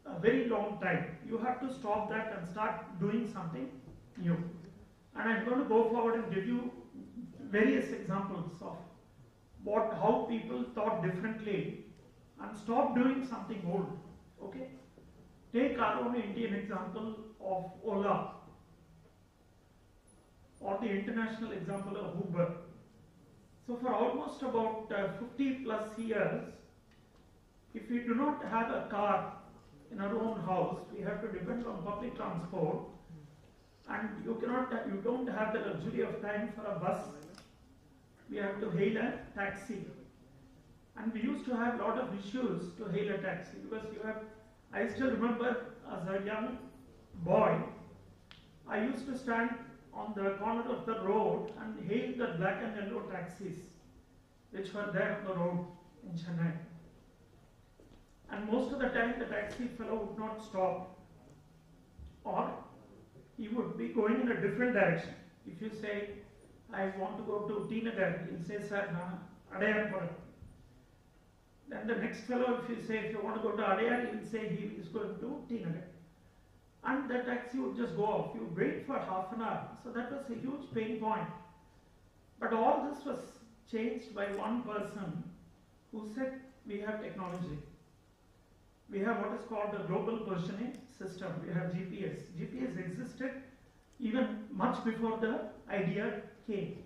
a very long time. You have to stop that and start doing something new. And I'm going to go forward and give you various examples of how people thought differently and stop doing something old. Okay? Take our own Indian example of Ola, or the international example of Uber. So for almost about 50 plus years, if we do not have a car in our own house, we have to depend on public transport, and you don't have the luxury of time for a bus. We have to hail a taxi, and we used to have a lot of issues to hail a taxi because I still remember as a young boy, I used to stand on the corner of the road and hail the black and yellow taxis which were there on the road in Chennai. And most of the time the taxi fellow would not stop, or he would be going in a different direction. If you say, I want to go to T Nagar, he'll say, sir, Adayar Pura. Then the next fellow, if you want to go to Adayar, he'll say he is going to T Nagar. And the taxi would just go off. You wait for half an hour. So that was a huge pain point. But all this was changed by one person who said, we have technology. We have what is called the global positioning system. We have GPS. GPS existed even much before the idea came.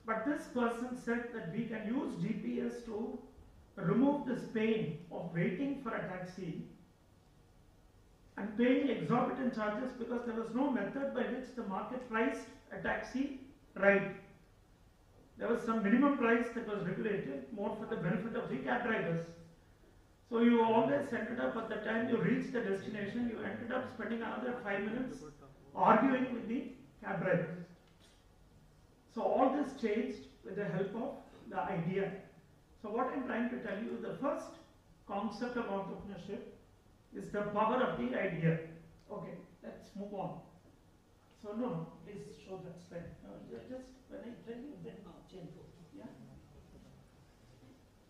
But this person said that we can use GPS to remove this pain of waiting for a taxi and paying exorbitant charges, because there was no method by which the market priced a taxi ride. There was some minimum price that was regulated more for the benefit of the cab drivers. So you always ended up, at the time you reached the destination, you ended up spending another 5 minutes arguing with the cab drivers. So all this changed with the help of the idea. So what I'm trying to tell you, the first concept of entrepreneurship is the power of the idea. Okay, let's move on. So no, please show that slide. Just when I tell you, then change. Yeah.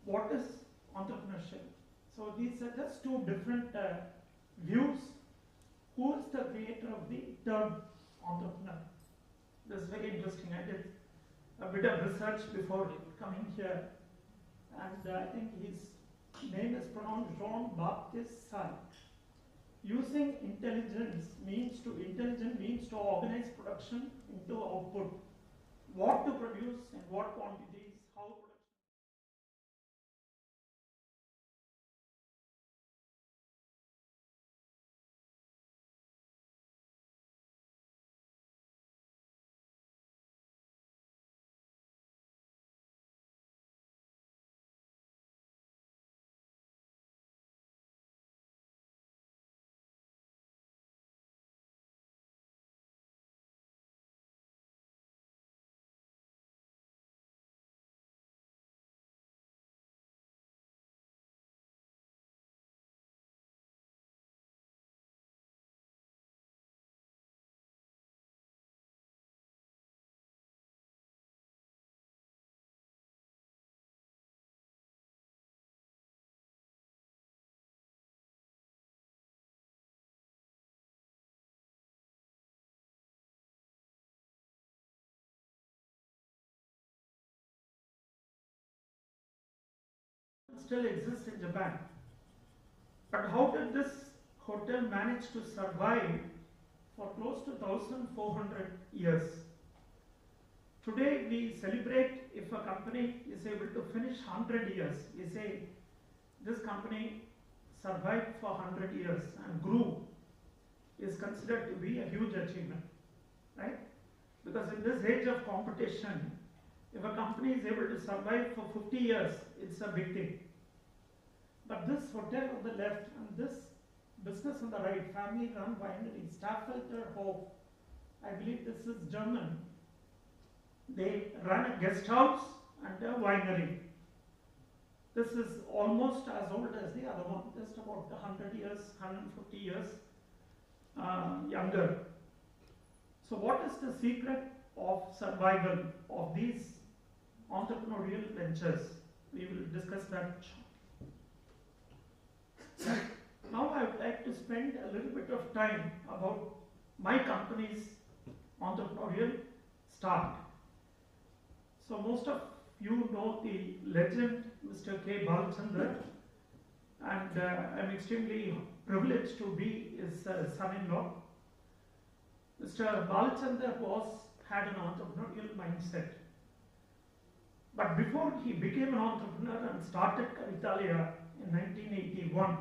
What is entrepreneurship? So these are just two different views. Who is the creator of the term entrepreneur? This is very interesting. I did a bit of research before coming here, and I think his name is pronounced Jean-Baptiste Sartre. Using intelligence means to organize production into output. What to produce, in what quantities, how production. Still exists in Japan. But how did this hotel manage to survive for close to 1,400 years? Today we celebrate if a company is able to finish 100 years. We say this company survived for 100 years and grew, is considered to be a huge achievement, right? Because in this age of competition, if a company is able to survive for 50 years, it's a big thing. But this hotel on the left and this business on the right, family-run winery, Staffelter Hof, I believe this is German. They run a guest house and a winery. This is almost as old as the other one, just about 100 years, 150 years. younger. So what is the secret of survival of these entrepreneurial ventures? We will discuss that shortly. Now I would like to spend a little bit of time about my company's entrepreneurial start. So most of you know the legend Mr. K. Balachandra, and I'm extremely privileged to be his son-in-law. Mr. Balachandra had an entrepreneurial mindset. But before he became an entrepreneur and started Kavitalaya in 1981,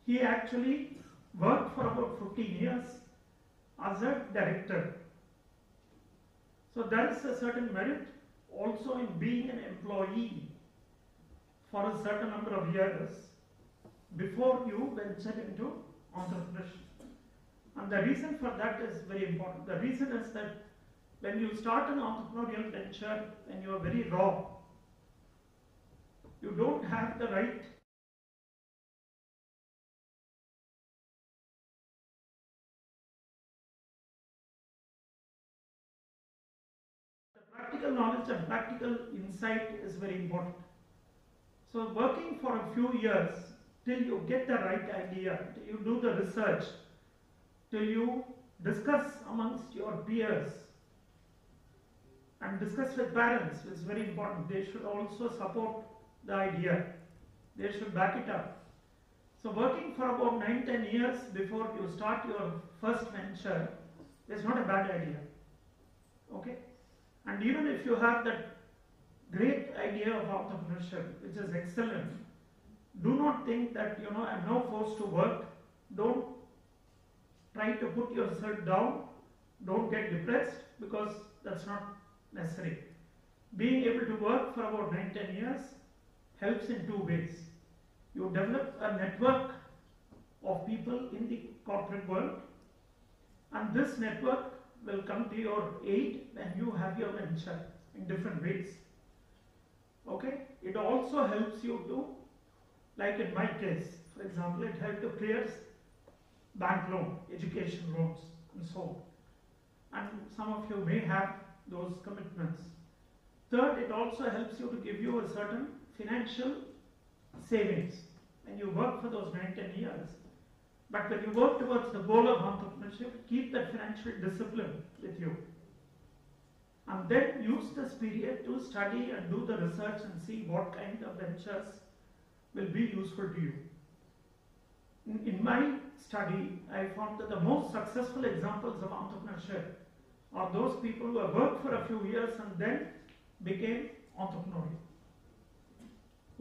he actually worked for about 15 years as a director. So there is a certain merit also in being an employee for a certain number of years before you venture into entrepreneurship. And the reason for that is very important. The reason is that when you start an entrepreneurial venture, when you are very raw, you don't have the right practical knowledge and practical insight is very important. So working for a few years till you get the right idea, till you do the research, till you discuss amongst your peers and discuss with parents is very important. They should also support the idea. They should back it up. So working for about 9-10 years before you start your first venture is not a bad idea. Okay? And even if you have that great idea of entrepreneurship, which is excellent, do not think that, I'm now forced to work. Don't try to put yourself down. Don't get depressed, because that's not necessary. Being able to work for about 9-10 years helps in two ways. You develop a network of people in the corporate world, and this network will come to your aid when you have your venture in different ways. Okay? It also helps you to, like in my case, for example, it helped to clear bank loan, education loans, and so on. And some of you may have those commitments. Third, it also helps you to give you a certain financial savings when you work for those 9-10 years. But when you work towards the goal of entrepreneurship, keep that financial discipline with you. And then use this period to study and do the research and see what kind of ventures will be useful to you. In my study, I found that the most successful examples of entrepreneurship are those people who have worked for a few years and then became entrepreneurial.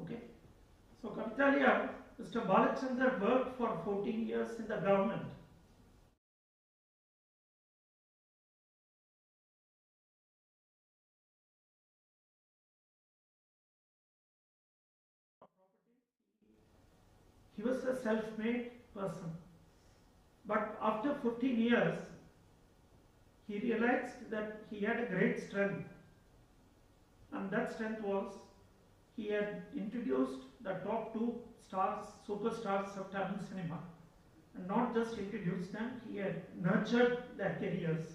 Okay? So Kavitalaya, Mr. Balachandra worked for 14 years in the government. He was a self-made person. But after 15 years, he realized that he had a great strength. And that strength was he had introduced the top 2 stars, superstars of Tamil cinema. And not just introduced them, he had nurtured their careers.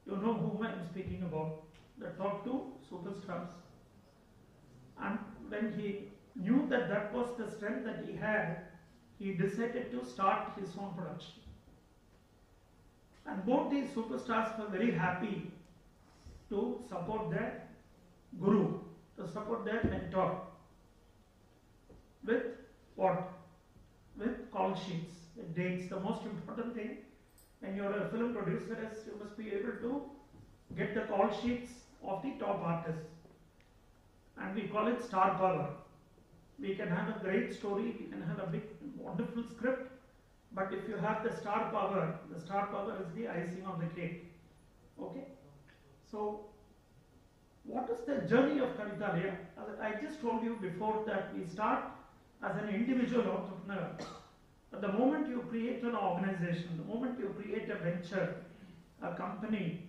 You know whom I am speaking about, the top 2 superstars. And when he knew that that was the strength that he had, he decided to start his own production. And both these superstars were very happy to support their guru, to support their mentor. With what? With call sheets, with dates. The most important thing when you are a film producer is you must be able to get the call sheets of the top artists. And we call it star power. We can have a great story, we can have a big, wonderful script, but if you have the star power is the icing on the cake. Okay? So, what is the journey of Kavitalaya? I just told you before that we start as an individual entrepreneur. But the moment you create an organization, the moment you create a venture, a company,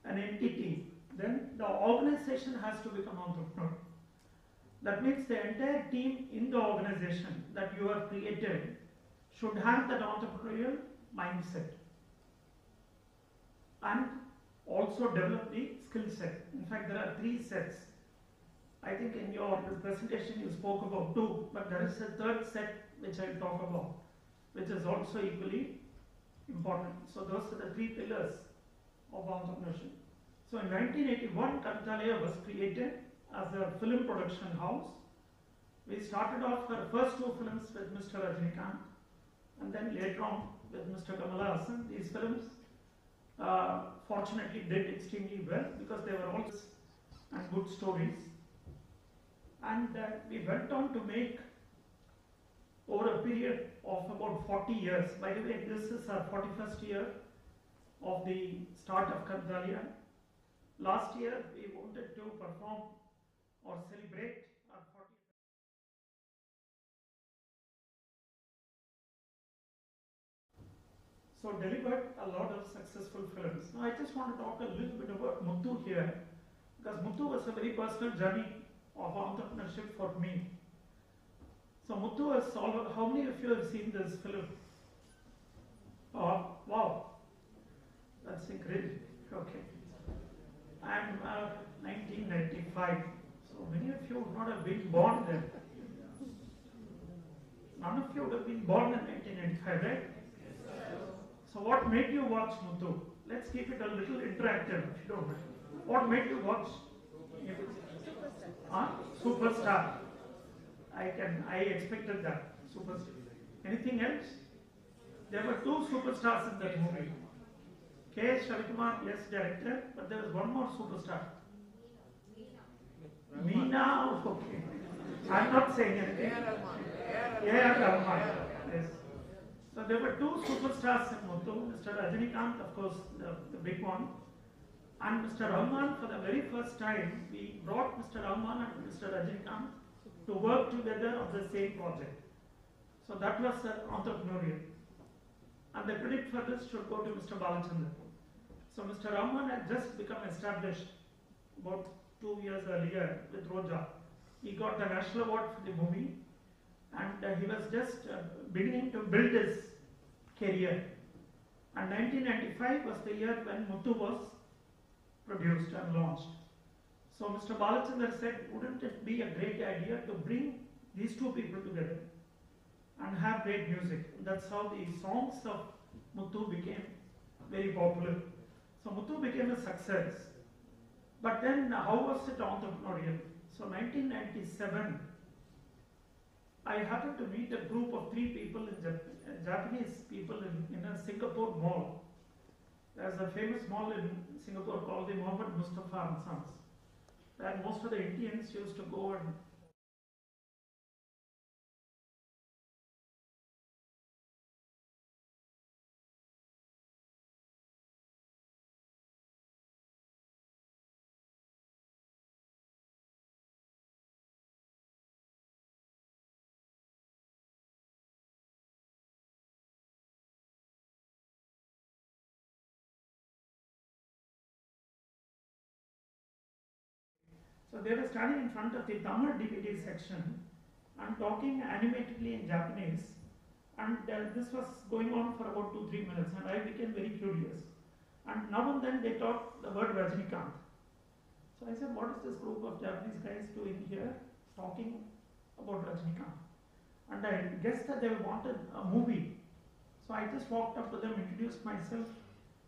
an entity, then the organization has to become entrepreneur. That means the entire team in the organization that you have created should have that entrepreneurial mindset and also develop the skill set. In fact, there are 3 sets. I think in your presentation you spoke about 2, but there is a 3rd set which I will talk about, which is also equally important. So those are the 3 pillars of entrepreneurship. So in 1981, Kartalaya was created as a film production house. We started off our first 2 films with Mr. Rajinikanth, and then later on with Mr. Kamala Hassan. These films fortunately did extremely well because they were all and good stories. And we went on to make over a period of about 40 years. By the way, this is our 41st year of the start of Kartalaya. Last year we wanted to perform or celebrate our 40th. So delivered a lot of successful films. Now I just want to talk a little bit about Muthu here, because Muthu was a very personal journey of entrepreneurship for me. So Muthu was all, how many of you have seen this film? Oh, wow, that's incredible. Okay. I'm 1995, so many of you would not have been born then. None of you would have been born in 1995, right? So what made you watch Muthu? Let's keep it a little interactive if you don't mind. What made you watch? Superstar. I expected that. Superstar. Anything else? There were 2 superstars in that movie. K.S. Ravikumar, yes, director, but there was one more superstar. Meena, okay. I'm not saying anything. A.R. Rahman. Yes. So there were 2 superstars in Muthu, Mr. Rajinikanth, of course, the big one, and Mr. Rahman. For the very first time, we brought Mr. Rahman and Mr. Rajinikanth to work together on the same project. So that was entrepreneurial. And the credit for this should go to Mr. Balachandran. So Mr. Rahman had just become established about 2 years earlier with Roja. He got the National Award for the movie, and he was just beginning to build his career. And 1995 was the year when Muthu was produced and launched. So Mr. Balachandran said, wouldn't it be a great idea to bring these 2 people together and have great music? And that's how the songs of Muthu became very popular. So Muthu became a success. But then how was it entrepreneurial? So 1997, I happened to meet a group of 3 people, Japanese people in a Singapore mall. There's a famous mall in Singapore called the Mohammed Mustafa and Sons, where most of the Indians used to go and so they were standing in front of the Tamil DVD section and talking animatedly in Japanese, and this was going on for about 2-3 minutes, and I became very curious. And now and then they talked the word Rajinikanth. So I said, what is this group of Japanese guys doing here talking about Rajinikanth? And I guessed that they wanted a movie. So I just walked up to them, introduced myself,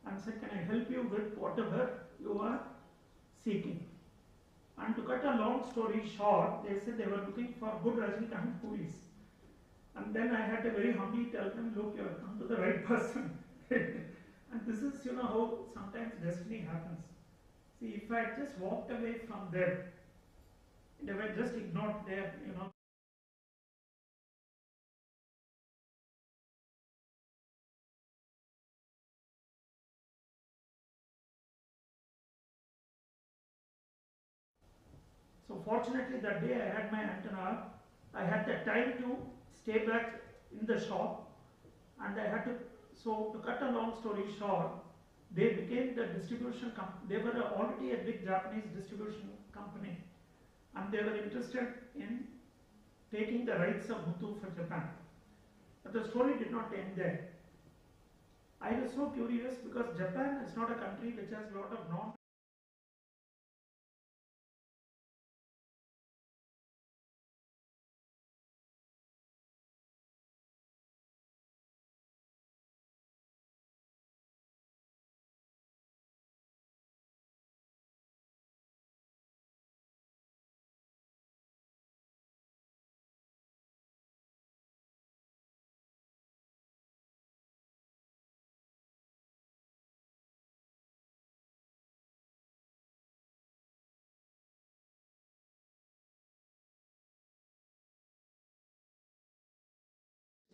and said, can I help you with whatever you are seeking? And to cut a long story short, they said they were looking for good Rajinikanth movies. And then I had to very humbly tell them, look, you have come to the right person. And this is, how sometimes destiny happens. See, if I had just walked away from them, they were just ignored their, So fortunately that day I had my antenna up. I had the time to stay back in the shop, and I had to, so to cut a long story short, they became the distribution company. They were already a big Japanese distribution company, and they were interested in taking the rights of Muthu for Japan. But the story did not end there. I was so curious because Japan is not a country which has a lot of non.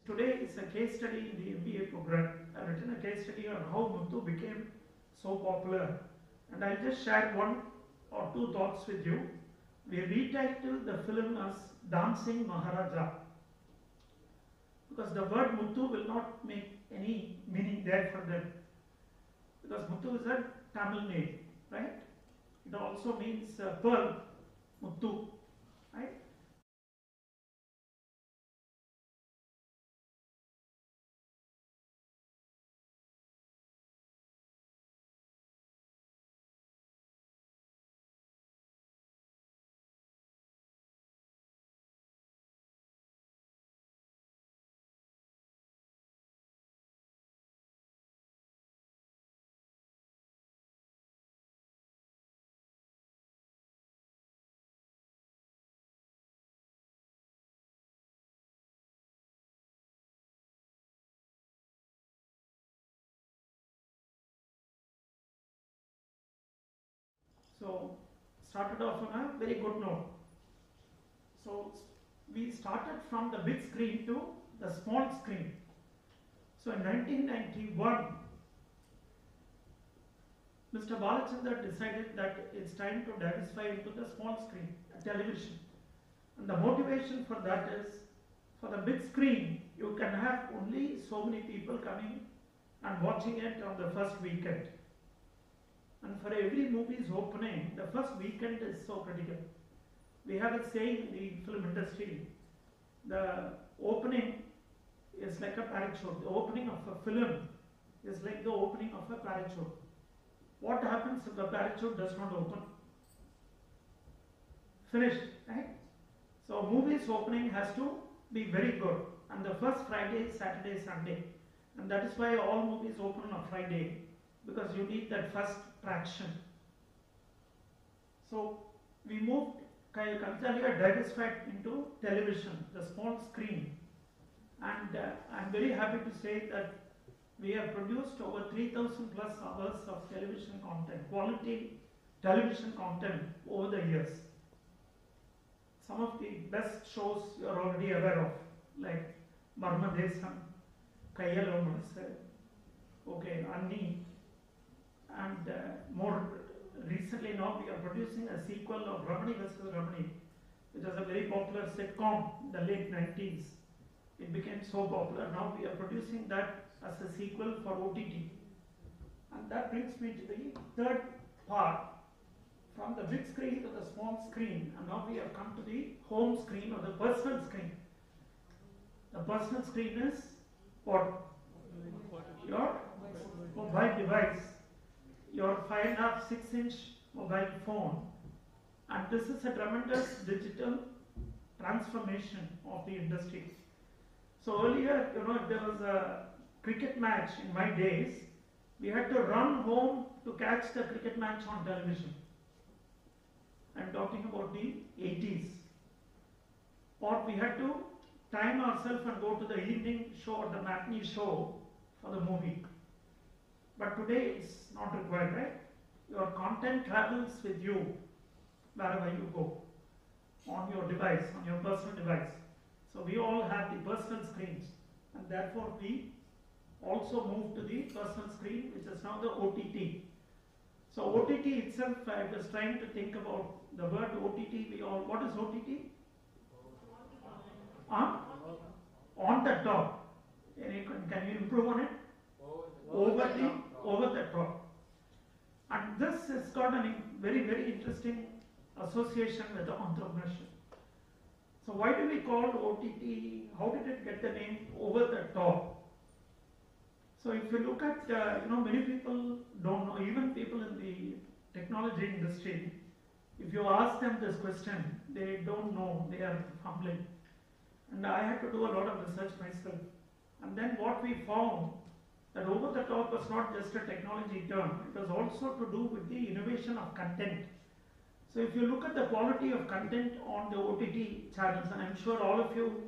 Today is a case study in the MBA program. I've written a case study on how Muthu became so popular, and I'll just share one or two thoughts with you. We retitled the film as Dancing Maharaja because the word Muthu will not make any meaning there for them, because Muthu is a Tamil name, right? It also means pearl, Muthu, right? So, started off on a very good note. So, we started from the big screen to the small screen. So, in 1991, Mr. Balachandra decided that it's time to diversify into the small screen, television. And the motivation for that is, for the big screen, you can have only so many people coming and watching it on the first weekend. And for every movie's opening, the first weekend is so critical. We have a saying in the film industry, the opening is like a parachute. The opening of a film is like the opening of a parachute. What happens if the parachute does not open? Finished, right? So movie's opening has to be very good. And the first Friday, Saturday, Sunday. And that is why all movies open on Friday, because you need that first traction. So we moved, Kanchalia diversified into television, the small screen. And I'm very happy to say that we have produced over 3,000 plus hours of television content, quality television content over the years. Some of the best shows you are already aware of, like Marmadesam, Kayyalo Manase, okay, Anni, and more recently now we are producing a sequel of Ramani vs. Ramani, which was a very popular sitcom in the late 90s. It became so popular. Now we are producing that as a sequel for OTT. And that brings me to the third part, from the big screen to the small screen, and now we have come to the home screen or the personal screen. The personal screen is what? Your mobile device, your 5.5, 6-inch mobile phone, and this is a tremendous digital transformation of the industry. So earlier, if there was a cricket match in my days, we had to run home to catch the cricket match on television. I'm talking about the 80s. Or we had to time ourselves and go to the evening show or the matinee show for the movie. But today it's not required, right? Your content travels with you wherever you go, on your device, on your personal device. So we all have the personal screens, and therefore we also move to the personal screen, which is now the OTT. So OTT itself, I was trying to think about the word OTT. What is OTT? On the top. Can you improve on it? Over the top. And this has got a very, very interesting association with the entrepreneurship. So So why do we call OTT, how did it get the name over the top? So if you look at, many people don't know, even people in the technology industry, if you ask them this question, they don't know, they are fumbling. And I had to do a lot of research myself. And then what we found, that over the top was not just a technology term, it was also to do with the innovation of content. So if you look at the quality of content on the OTT channels, and I'm sure all of you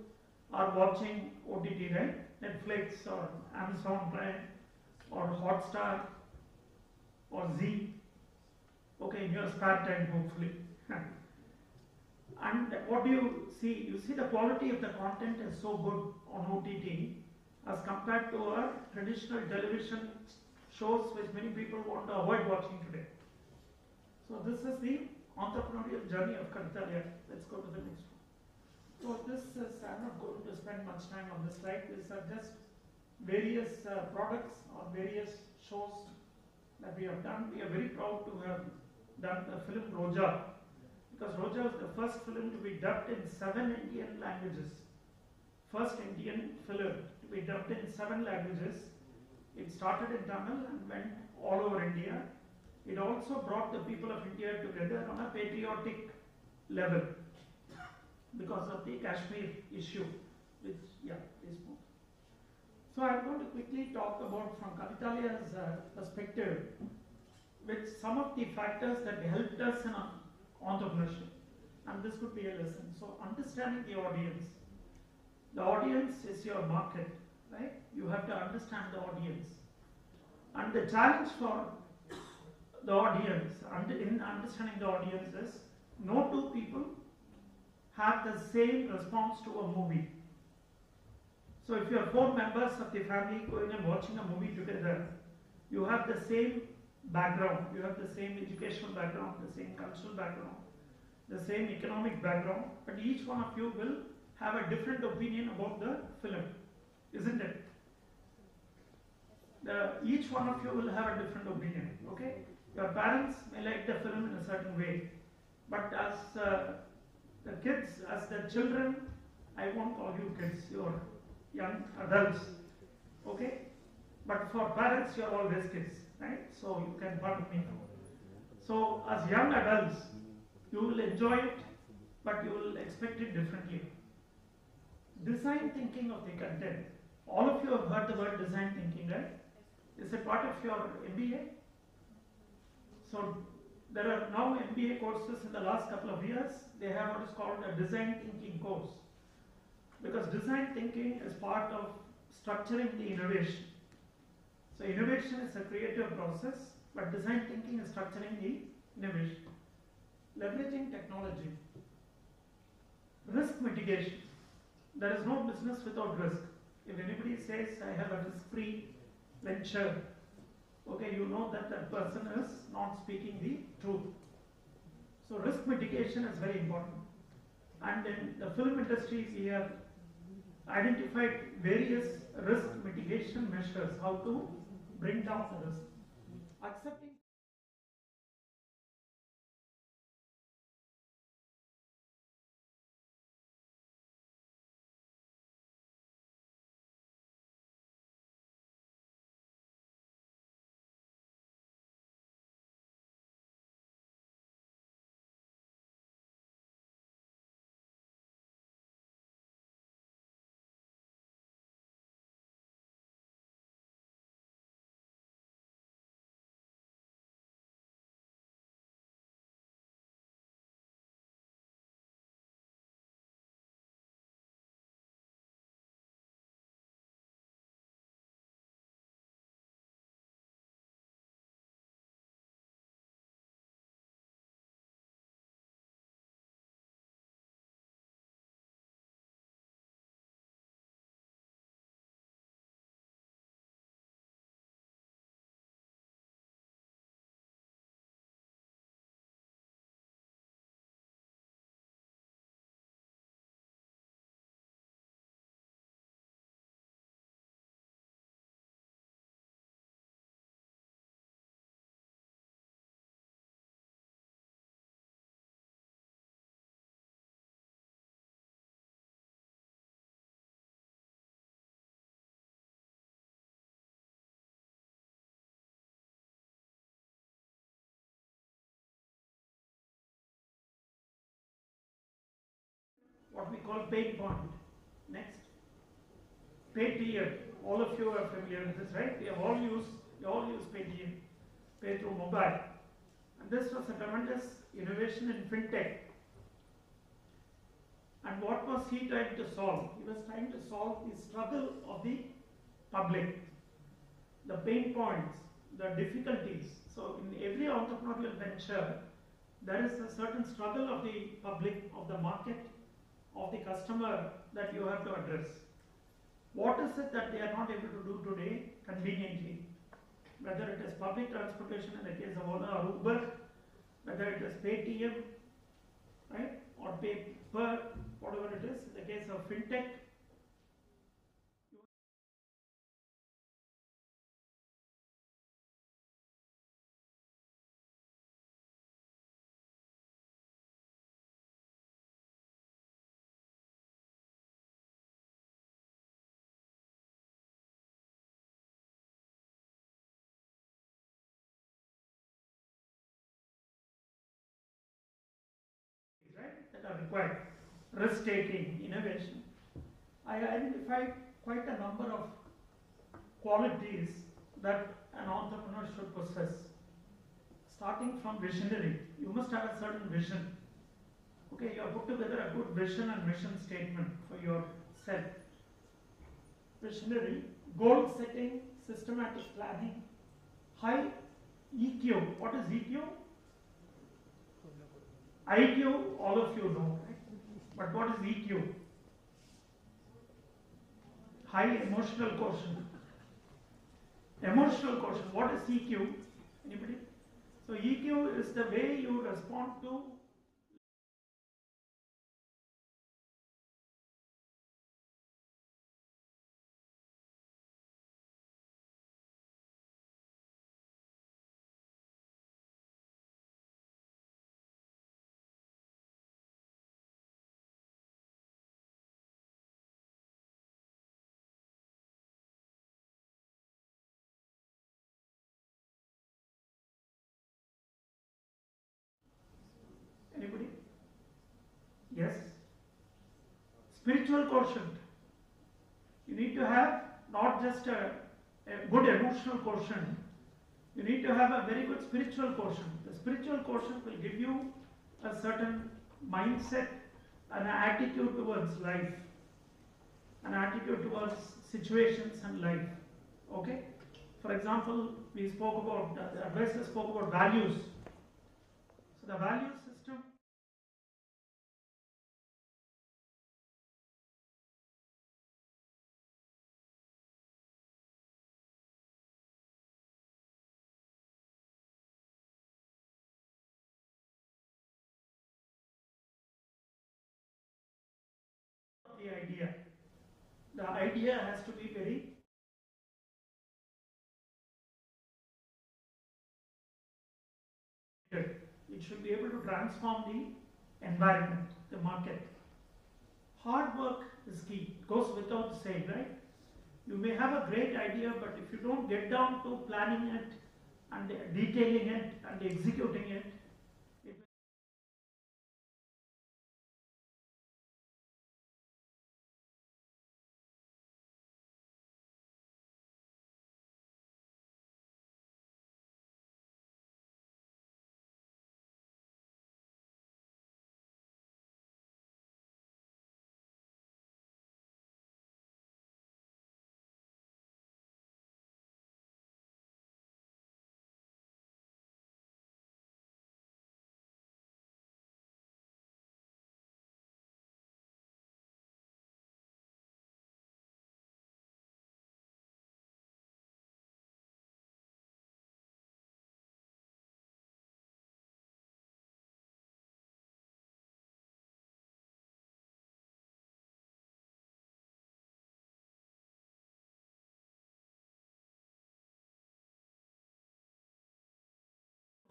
are watching OTT, right? Netflix or Amazon Prime or Hotstar or Z, okay, in your spare time hopefully. And what do you see? You see the quality of the content is so good on OTT as compared to our traditional television shows which many people want to avoid watching today. So this is the entrepreneurial journey of Kavithalaya. Let's go to the next one. So this is, I'm not going to spend much time on this slide. These are just various products or various shows that we have done. We are very proud to have done the film Roja, because Roja was the first film to be dubbed in 7 Indian languages. First Indian film to be dubbed in 7 languages. It started in Tamil and went all over India. It also brought the people of India together on a patriotic level because of the Kashmir issue, which, yeah, please move. So I'm going to quickly talk about from Kavithalaya's perspective, with some of the factors that helped us in entrepreneurship. And this could be a lesson. So understanding the audience. The audience is your market, right? You have to understand the audience. And the challenge for the audience, in understanding the audience, is no two people have the same response to a movie. So if you are 4 members of the family going and watching a movie together, you have the same background, you have the same educational background, the same cultural background, the same economic background, but each one of you will have a different opinion about the film, isn't it? Each one of you will have a different opinion, okay? Your parents may like the film in a certain way, but as the kids, as the children, I won't call you kids, you're young adults, okay? But for parents, you're always kids, right? So you can pardon me. So as young adults, you will enjoy it, but you will expect it differently. Design thinking of the content. All of you have heard the word design thinking, right? Is it part of your MBA? So there are now MBA courses in the last couple of years. They have what is called a design thinking course. Because design thinking is part of structuring the innovation. So innovation is a creative process, but design thinking is structuring the innovation. Leveraging technology. Risk mitigation. There is no business without risk. If anybody says, I have a risk-free venture, okay, you know that that person is not speaking the truth. So risk mitigation is very important. And in the film industry, we have identified various risk mitigation measures, how to bring down the risk. Accepting what we call pain point. Next. Paytm. All of you are familiar with this, right? We all use Paytm, pay through mobile. And this was a tremendous innovation in fintech. And what was he trying to solve? He was trying to solve the struggle of the public, the pain points, the difficulties. So in every entrepreneurial venture, there is a certain struggle of the public, of the market, of the customer that you have to address. What is it that they are not able to do today conveniently? Whether it is public transportation in the case of Ola or Uber, whether it is Paytm, right, or pay per, whatever it is, in the case of fintech. Right, that are required. Risk taking, innovation. I identified quite a number of qualities that an entrepreneur should possess. Starting from visionary, you must have a certain vision. Okay, you have put together a good vision and mission statement for yourself. Visionary, goal setting, systematic planning, high EQ. What is EQ? IQ, all of you know, right? But what is EQ? High emotional quotient. Emotional quotient, what is EQ? Anybody? So EQ is the way you respond to anybody? Yes? Spiritual quotient. You need to have not just a good emotional quotient, you need to have a very good spiritual quotient. The spiritual quotient will give you a certain mindset, an attitude towards life, an attitude towards situations and life. Okay? For example, we spoke about, the advisor spoke about values. So the value system. The idea has to be very good. It should be able to transform the environment, the market. Hard work is key. It goes without saying, right? You may have a great idea, but if you don't get down to planning it and detailing it and executing it, it will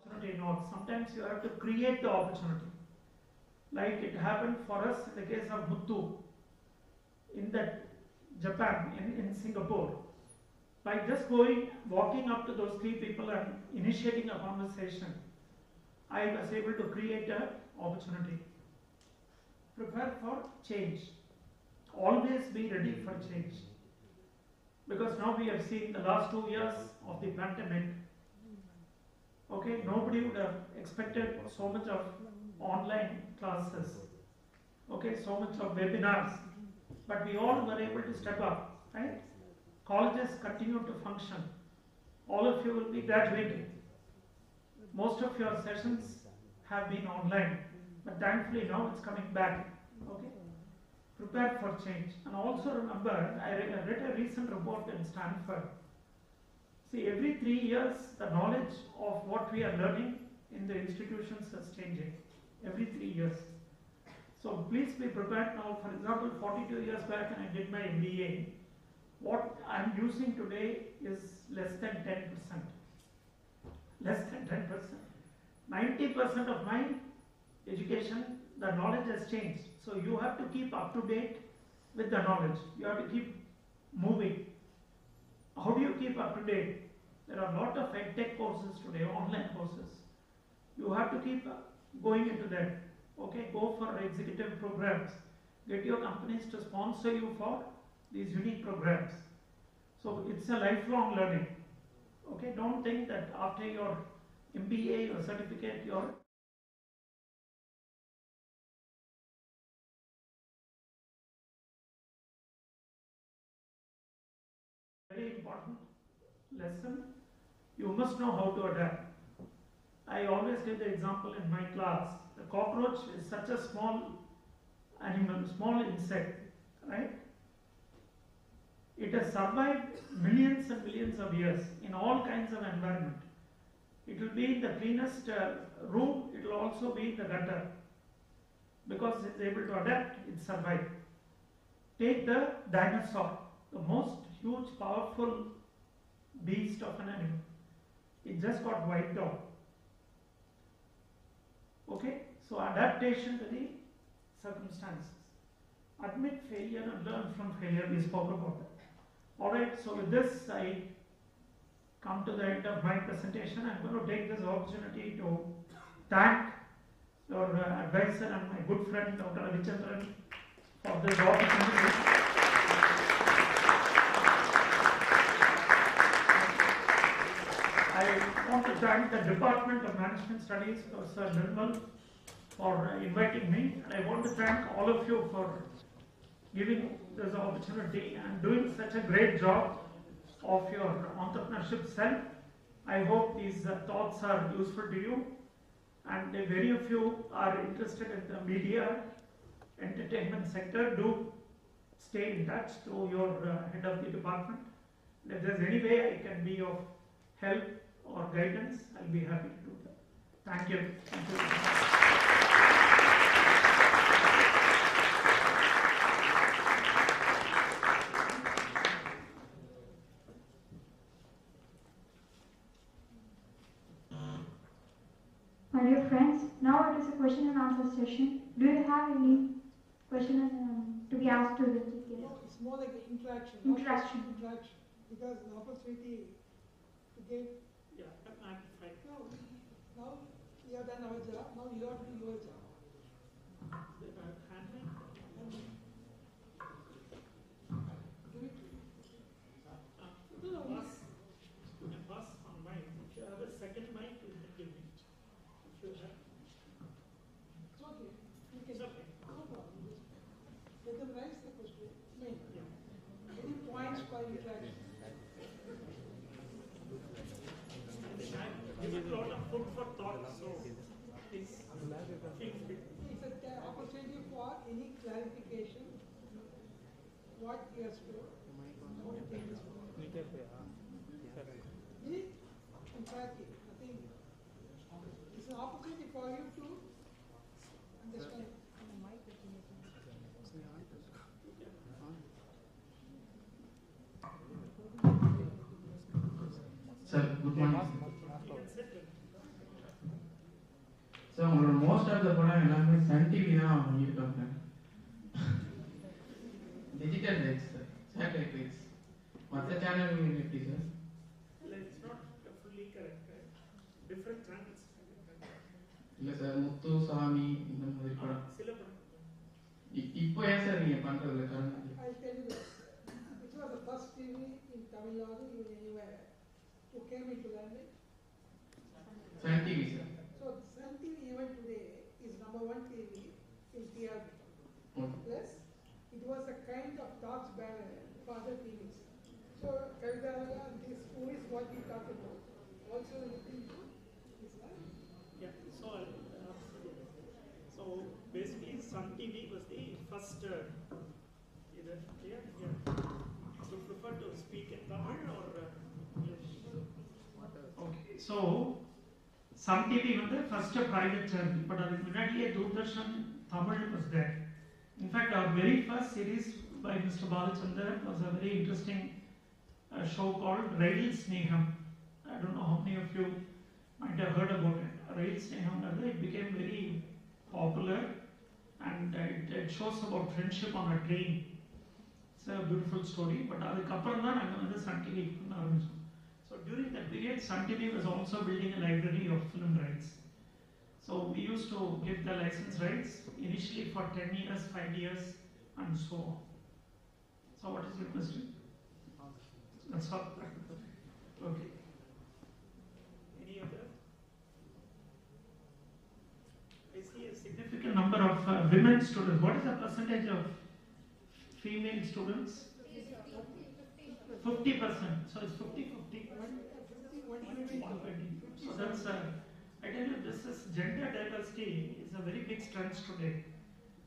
opportunity notes. Sometimes you have to create the opportunity. Like it happened for us in the case of Muthu in that Japan, in Singapore. By just walking up to those three people and initiating a conversation, I was able to create an opportunity. prepare for change. Always be ready for change. Because now we have seen the last 2 years of the pandemic. Okay, nobody would have expected so much of online classes. Okay, so much of webinars. But we all were able to step up, right? Colleges continue to function. All of you will be graduating. Most of your sessions have been online, but thankfully now it's coming back. Okay? Prepare for change. And also remember, I read a recent report in Stanford. See, every 3 years, the knowledge of what we are learning in the institutions is changing. Every 3 years. So please be prepared now. For example, 42 years back when I did my MBA, what I am using today is less than 10%. Less than 10%. 90% of my education, the knowledge has changed. So you have to keep up to date with the knowledge. You have to keep moving. How do you keep up to date? There are a lot of EdTech courses today, online courses. You have to keep going into that. Okay, go for executive programs. Get your companies to sponsor you for these unique programs. So it's a lifelong learning. Okay, don't think that after your MBA or certificate, you're very important lesson. You must know how to adapt. I always give the example in my class. The cockroach is such a small animal, small insect, right? It has survived millions and millions of years in all kinds of environment. It will be in the cleanest room, it will also be in the gutter. Because it is able to adapt, it survived. Take the dinosaur, the most huge, powerful beast of an animal. It just got wiped out. Okay, so adaptation to the circumstances. Admit failure and learn from failure, we spoke about that. Alright, so with this I come to the end of my presentation. I'm going to take this opportunity to thank your advisor and my good friend Dr. Avichandran for this opportunity. I want to thank the Department of Management Studies, Sir Nirmal, for inviting me, and I want to thank all of you for giving this opportunity and doing such a great job of your entrepreneurship cell. I hope these thoughts are useful to you, and if any of you are interested in the media entertainment sector, do stay in touch through your head of the department. And if there's any way I can be of help or guidance, I'll be happy to do that. Thank you. Thank you. My dear friends, now it is a question and answer session. Do you have any question to be asked to the chief guest? No, it's more like an interaction. Interaction. Interaction. Because an opportunity to get. Yeah, I'm fine. No, now we have done our job. Now you have to do your job. Handling? Do it. Pass on mine. If you have a second mic, you can give me. If you have. It's okay. You can. It's okay. No problem. Let them raise the question. Yeah. Any points for interaction? Give it a lot of food for thought, so please feel free. It's an opportunity for any clarification. What you have spoken. How to take this forward. Be interactive. I think it's an opportunity for you to understand. Sir, good morning. So, most of the படம் எல்லாமே Sun TV தான் பண்ணியிருக்காங்க. Digital rights sir, satellite rights. மற்ற channel எப்படி sir? It's not fully correct. Different channels. இல்லை sir, Muthusamy இந்த மாதிரி படம். சில படம். இப்போ ஏன் சார் நீங்கள் பண்ணுறதில்ல current? I'll tell you this. Which was the first TV in Tamil Nadu, even anywhere, who came into London? Sun TV, sir. So Sun TV even today is #1 TV in TRP. Okay. Plus, it was a kind of torch bearer for other TVs. So Kavitalaga and these movies what we talk about also looking to this one. Yeah, so basically Sun TV was the first either clear? Yeah. So prefer to speak in Tamil or English? Okay, so Sun TV was the first private channel, but immediately Doordarshan Tamil was there. In fact, our very first series by Mr. Balachandran was a very interesting show called Rail Sneham. I don't know how many of you might have heard about it. Rail Sneham, it became very popular and it shows about friendship on a train. It's a beautiful story, but அதுக்கப்புறம் தான் நாங்கள் வந்து Sun TV பண்ண ஆரம்பிச்சோம். So during that period, Sun TV was also building a library of film rights. So we used to give the license rights initially for 10 years, 5 years and so on. So what is your question? That's all. Okay. Any other? I see a significant number of women students. What is the percentage of female students? 50%. So it's 50-50. 120. So that's I tell you, this is gender diversity is a very big strength today.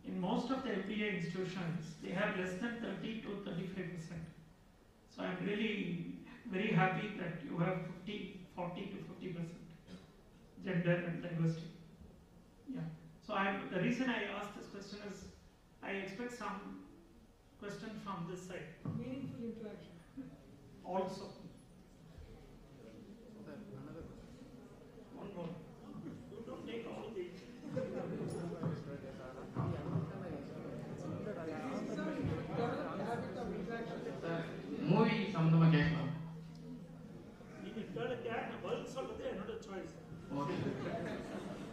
In most of the MBA institutions, they have less than 30 to 35%. So I'm really very happy that you have 40 to 50% gender and diversity. Yeah. So the reason I asked this question is I expect some question from this side. Meaningful interaction. Also. One more. You don't take all the. Movie சம்மந்தமாக கேட்கலாம். நீங்கள் கேட்க பதில் சொல்றது என்னோட choice. Okay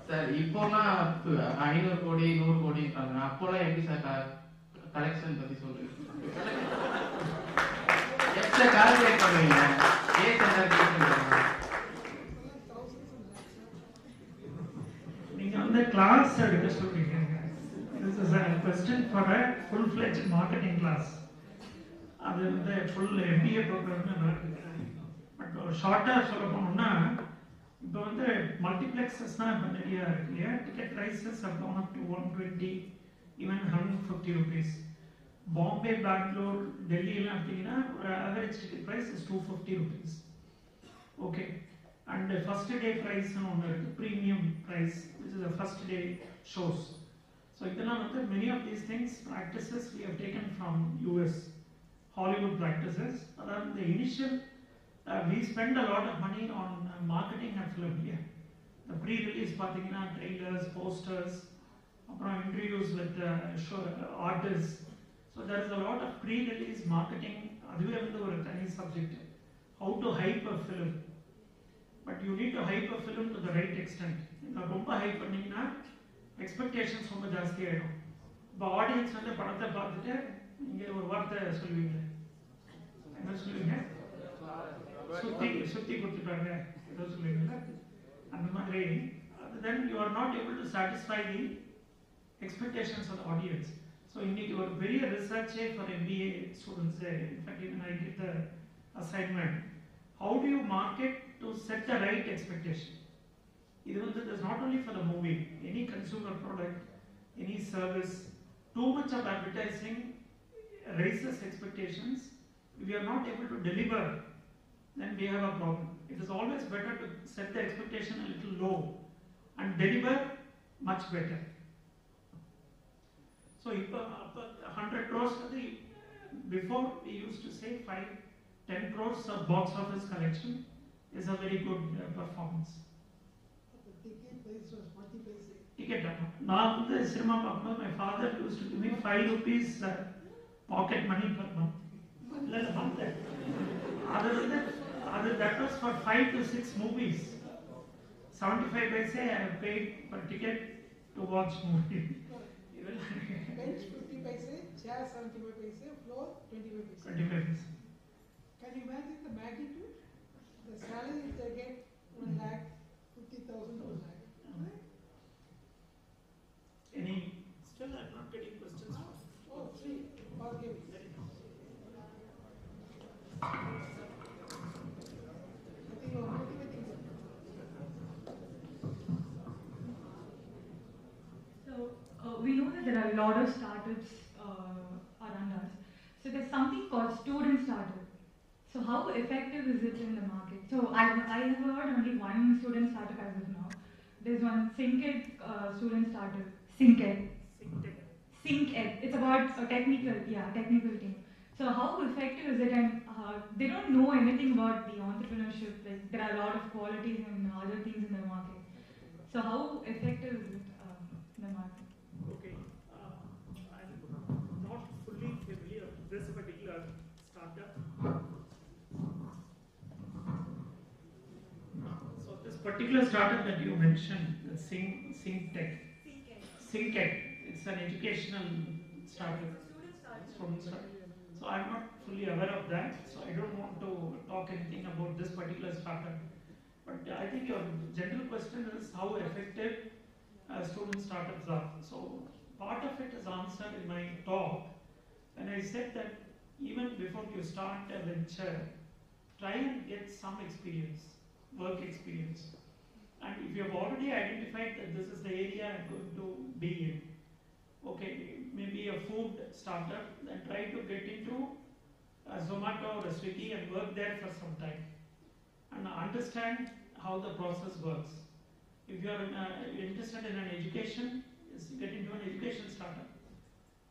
sir, இப்போலாம் 500 கோடி 100 கோடி அப்போலாம் எப்படி சார் கலெக்ஷன் பற்றி சொல்றீங்க? எக்ஸ்ட்ரா கால்குலேட் பண்ணுவீங்க நீங்க வந்து கிளாஸ் எடுக்க சொல்றீங்க. This is a question for a full-fledged marketing class. அது வந்து full MBA program நடக்குது. பட் ஷார்ட்டா சொல்ல போனோம்னா இப்போ வந்து மல்டிப்ளெக்ஸஸ் தான் இப்போ நிறைய இருக்கு இல்லையா? Ticket prices have gone up to 120 even 150 rupees. Bombay, Bangalore, டெல்லியெல்லாம் எடுத்தீங்கன்னா ஒரு average ticket price is 250 rupees. Okay, and first day ப்ரைஸ்னு ஒன்று இருக்குது, premium price, which is the first day shows. So இதெல்லாம் வந்து many of these things practices we have taken from US, Hollywood practices. அதாவது இந்த initial we spend a lot of money on marketing a film here. The pre-release பார்த்தீங்கன்னா trailers, posters, அப்புறம் interviews with artists. So there is a lot of pre-release marketing. அதுவே வந்து ஒரு தனி subject. How to hype a film. But you need to hype a film to the right extent. நீங்கள் ரொம்ப hype பண்ணீங்கன்னா expectations ரொம்ப ஜாஸ்தி ஆகிடும். இப்போ ஆடியன்ஸ் வந்து படத்தை பார்த்துட்டு நீங்கள் ஒரு வார்த்தை சொல்லுவீங்க, என்ன சொல்லுவீங்க? சுத்தி கொடுத்துட்டாங்க ஏதோ சொல்லுவீங்களா? அந்த மாதிரி then you are not able to satisfy the expectations of the audience. So இன்னைக்கு ஒரு பெரிய ரிசர்ச்சே for MBA students. In fact, even I did the assignment. How do you market to set the right expectation? இது வந்து is not only for the movie, any consumer product, any service. Too much of advertising raises expectations. If we are not able to deliver, then we have a problem. It is always better to set the expectation a little low and deliver much better. So if 100 crores, before we used to say 5-10 crores of box office collection is a very good performance. The ticket price was 40 paise. Ticket. Now the cinema பார்க்கும்போது my father used to give me 5 rupees pocket money per month. That was for 5 to 6 movies. 75 paise I have paid per ticket to watch movie. Bench 50 gas 75 paise, floor 25 paise. 25 paise. Can you imagine the magnitude? The salary they get 1 lakh, 50,000 to 1 lakh. Right? Any? Still, I'm not getting questions. Oh, three. Forgive me. I think you are motivating them. So we know that there are a lot of startups around us. So there's something called student startup. So how effective is it in the market? So I have heard only one student startup as of now. There's one SyncEd student startup. SyncEd. It's about a technical thing. So how effective is it? And they don't know anything about the entrepreneurship. Like there are a lot of qualities and other things in the market. So how effective is it in the market? Okay, I'm not fully familiar with this particular startup. So this particular startup that you mentioned, the SyncEd. It's an educational startup. Student startup. So I'm not fully aware of that. So I don't want to talk anything about this particular startup. But I think your general question is how effective student startups are. So part of it is answered in my talk when I said that even before you start a venture, try and get some experience, work experience. And if you have already identified that this is the area I'm going to be in, okay, maybe a food startup, then try to get into a Zomato or a Swiggy and work there for some time and understand how the process works. If you are interested in an education, get into an education startup.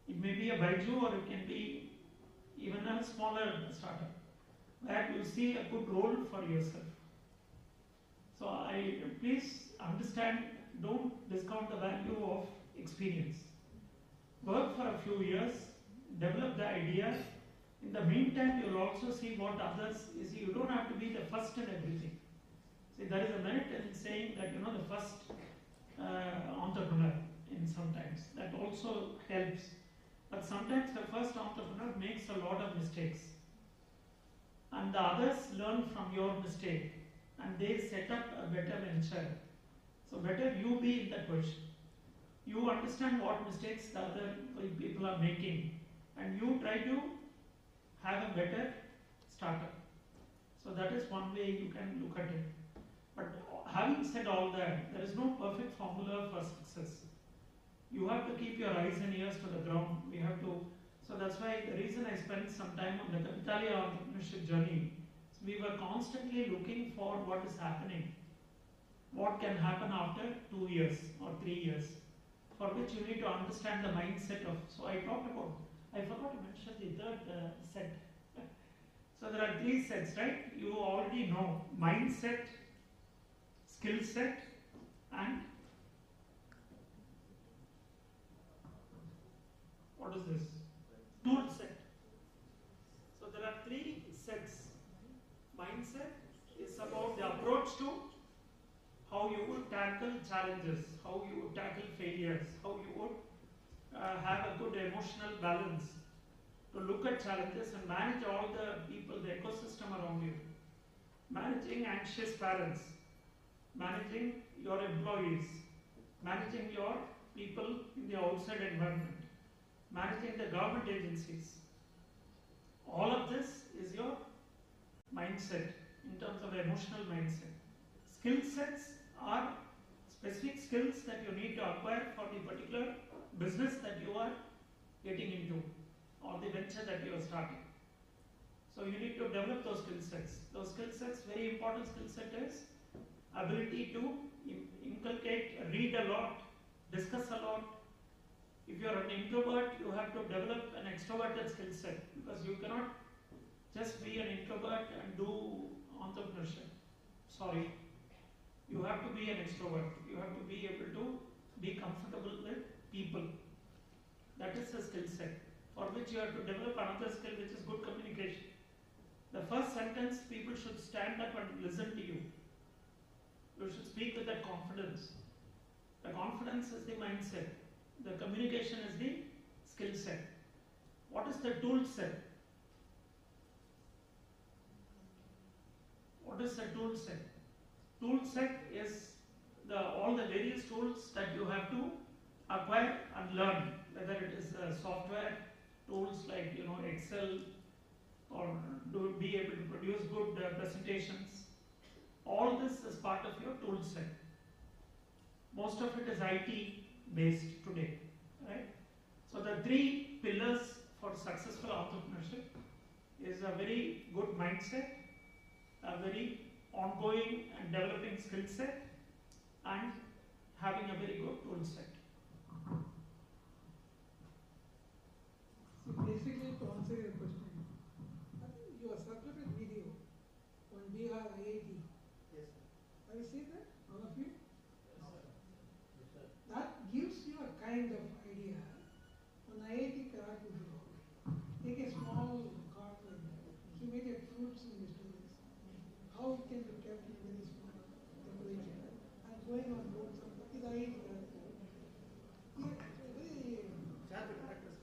It may be a Baiju or it can be even a smaller startup where you see a good role for yourself. So please understand, don't discount the value of experience. Work for a few years, develop the idea. In the meantime, you'll also see what others, you don't have to be the first in everything. See, there is a merit in saying that, the first entrepreneur in sometimes. That also helps. But sometimes the first entrepreneur makes a lot of mistakes. And the others learn from your mistake. And they set up a better venture. So better you be in that position. You understand what mistakes the other people are making. And you try to have a better startup. So that is one way you can look at it. But having said all that, there is no perfect formula for success. You have to keep your eyes and ears to the ground. We have to. So that's why the reason I spent some time on the Capitalia entrepreneurship journey. So we were constantly looking for what is happening. What can happen after 2 years or 3 years. For which you need to understand the mindset of. So I talked about. I forgot to mention the third set. So there are 3 sets, right? You already know mindset, skill set, and what is this? Tool set. So there are 3 sets. Mindset is about the approach to how you would tackle challenges, how you would tackle failures, how you would have a good emotional balance to look at challenges and manage all the people, the ecosystem around you. Managing anxious parents, managing your employees, managing your people in the outside environment, managing the government agencies. All of this is your mindset in terms of emotional mindset. Skill sets are specific skills that you need to acquire for the particular business that you are getting into or the venture that you are starting. So you need to develop those skill sets. Those skill sets, very important skill set is ability to inculcate, read a lot, discuss a lot. If you are an introvert, you have to develop an extroverted skill set because you cannot just be an introvert and do entrepreneurship. Sorry. You have to be an extrovert. You have to be able to be comfortable with people. That is a skill set for which you have to develop another skill which is good communication. The first sentence, people should stand up and listen to you. You should speak with that confidence. The confidence is the mindset. The communication is the skill set. the tool set? What is the tool set? Tool set is all the various tools that you have to acquire and learn, whether it is software tools like Excel, or be able to produce good presentations. All this is part of your tool set. Most of it is IT based today, right? So the three pillars for successful entrepreneurship is a very good mindset, a very ongoing and developing skill set, and having a very good tool set. So basically, to answer your question, I think you have circulated video on Bihar IIT. Yes, sir. Have you seen that, all of you? Yes, sir. Yes, sir. That gives you a kind of idea. On IIT Karakudu, take a small cart like that. He made a fruits and vegetables. How it can be kept in a very small temperature and going on roads and is IIT Karakudu.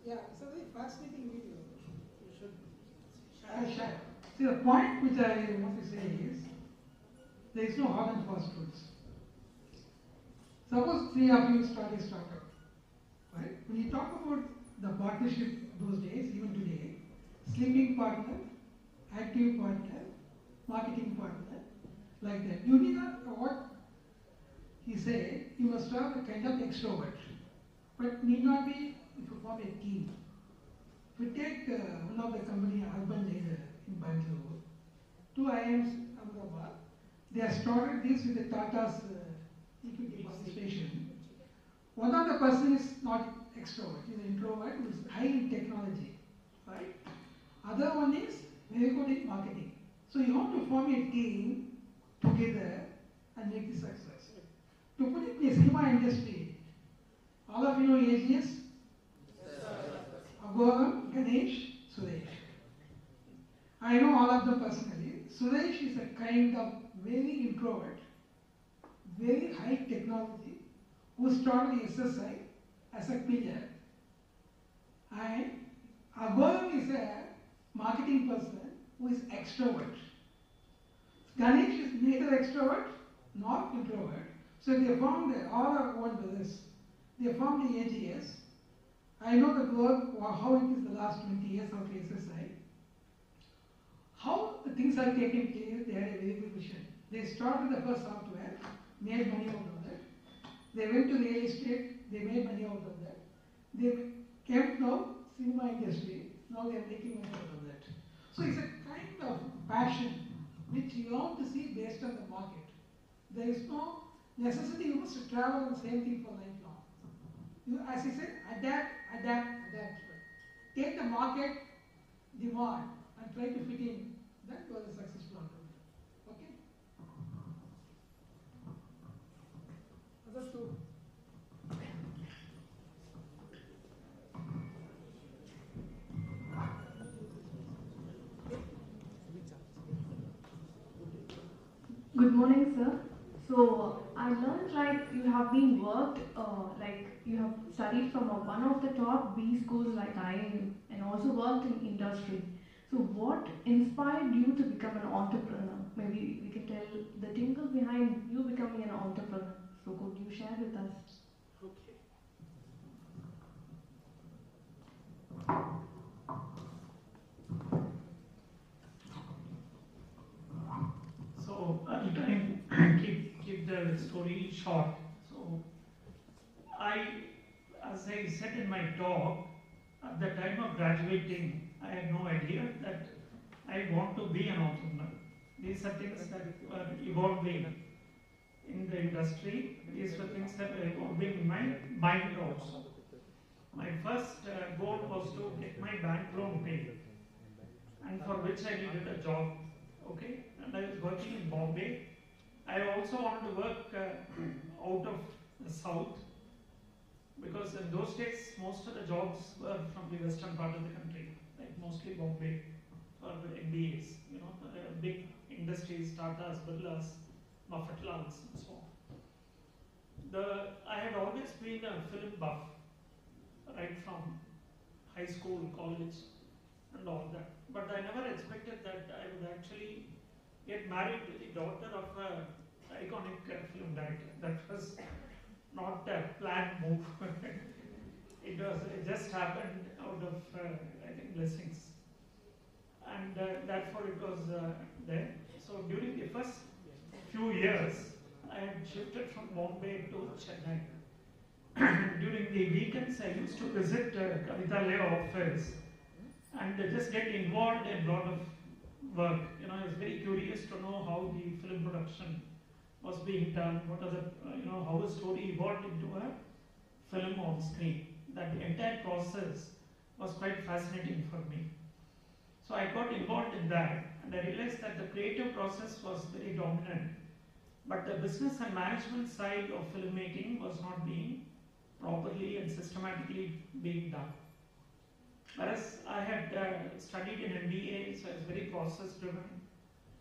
Yeah, it's a very fascinating video. You should share. See, the point which I want to say is, there is no hard and fast rules. Suppose three of you start a startup, right? When you talk about the partnership those days, even today, sleeping partner, active partner, marketing partner, like that. You need what he said, you must have a kind of extrovert, but need not be if you form a team. If you take one of the company, urban leader in Bangalore, two IIMs Ahmedabad, they have started this with the Tata's equity participation. One of the person is not extrovert, he is an introvert who is high in technology, right? Other one is very good in marketing. So you have to form a team together and make the success. To put it in the cinema industry, all of you know AGS? Agoram, Ganesh, Suresh. I know all of them personally. Suresh is a kind of very introvert, very high technology, who started SSI as a pillar. And Agoram is a marketing person who is extrovert. Ganesh is neither extrovert nor introvert. So they formed all our own brothers. They formed the AGS. I know the work, how it is the last 20 years of SSI. How the things are taken care, they had a very good vision. They started the first software, made money out of that. They went to real estate, they made money out of that. They came now cinema industry, now they are making money out of that. So it's a kind of passion which you have to see based on the market. There is no necessity you must travel on the same thing for lifelong. You, as I said, adapt. Take the market demand and try to fit in. That was a successful entrepreneur. Okay? Other two. Good morning, sir. So I learned like you have been worked, like you have studied from one of the top B schools like IIM and also worked in industry. So what inspired you to become an entrepreneur? Maybe we can tell the tinkle behind you becoming an entrepreneur. So could you share with us? Okay. So I'll try and keep the story short. So as I said in my talk, at the time of graduating, I had no idea that I want to be an entrepreneur. These are things that were evolving in the industry. These were things that were evolving in my mind also. My first goal was to get my bank loan paid, and for which I needed a job. Okay, and I was working in Bombay. I also wanted to work out of the south, because in those days most of the jobs were from the western part of the country, like mostly Bombay for the MBAs, big industries, Tatas, Birlas, Maffatlals, and so on. I had always been a film buff, right from high school, college. and all that. But I never expected that I would actually get married to the daughter of an iconic film director. That was not a planned move. It just happened out of, I think, blessings. And therefore it was there. So during the first few years, I had shifted from Bombay to Chennai. During the weekends, I used to visit Kavita Leo office and just get involved in a lot of work. You know, I was very curious to know how the film production was being done, what are the, how a story evolved into a film on screen. That entire process was quite fascinating for me. So I got involved in that, and I realized that the creative process was very dominant, but the business and management side of filmmaking was not being properly and systematically being done. Whereas I had studied in MBA, so I was very process driven,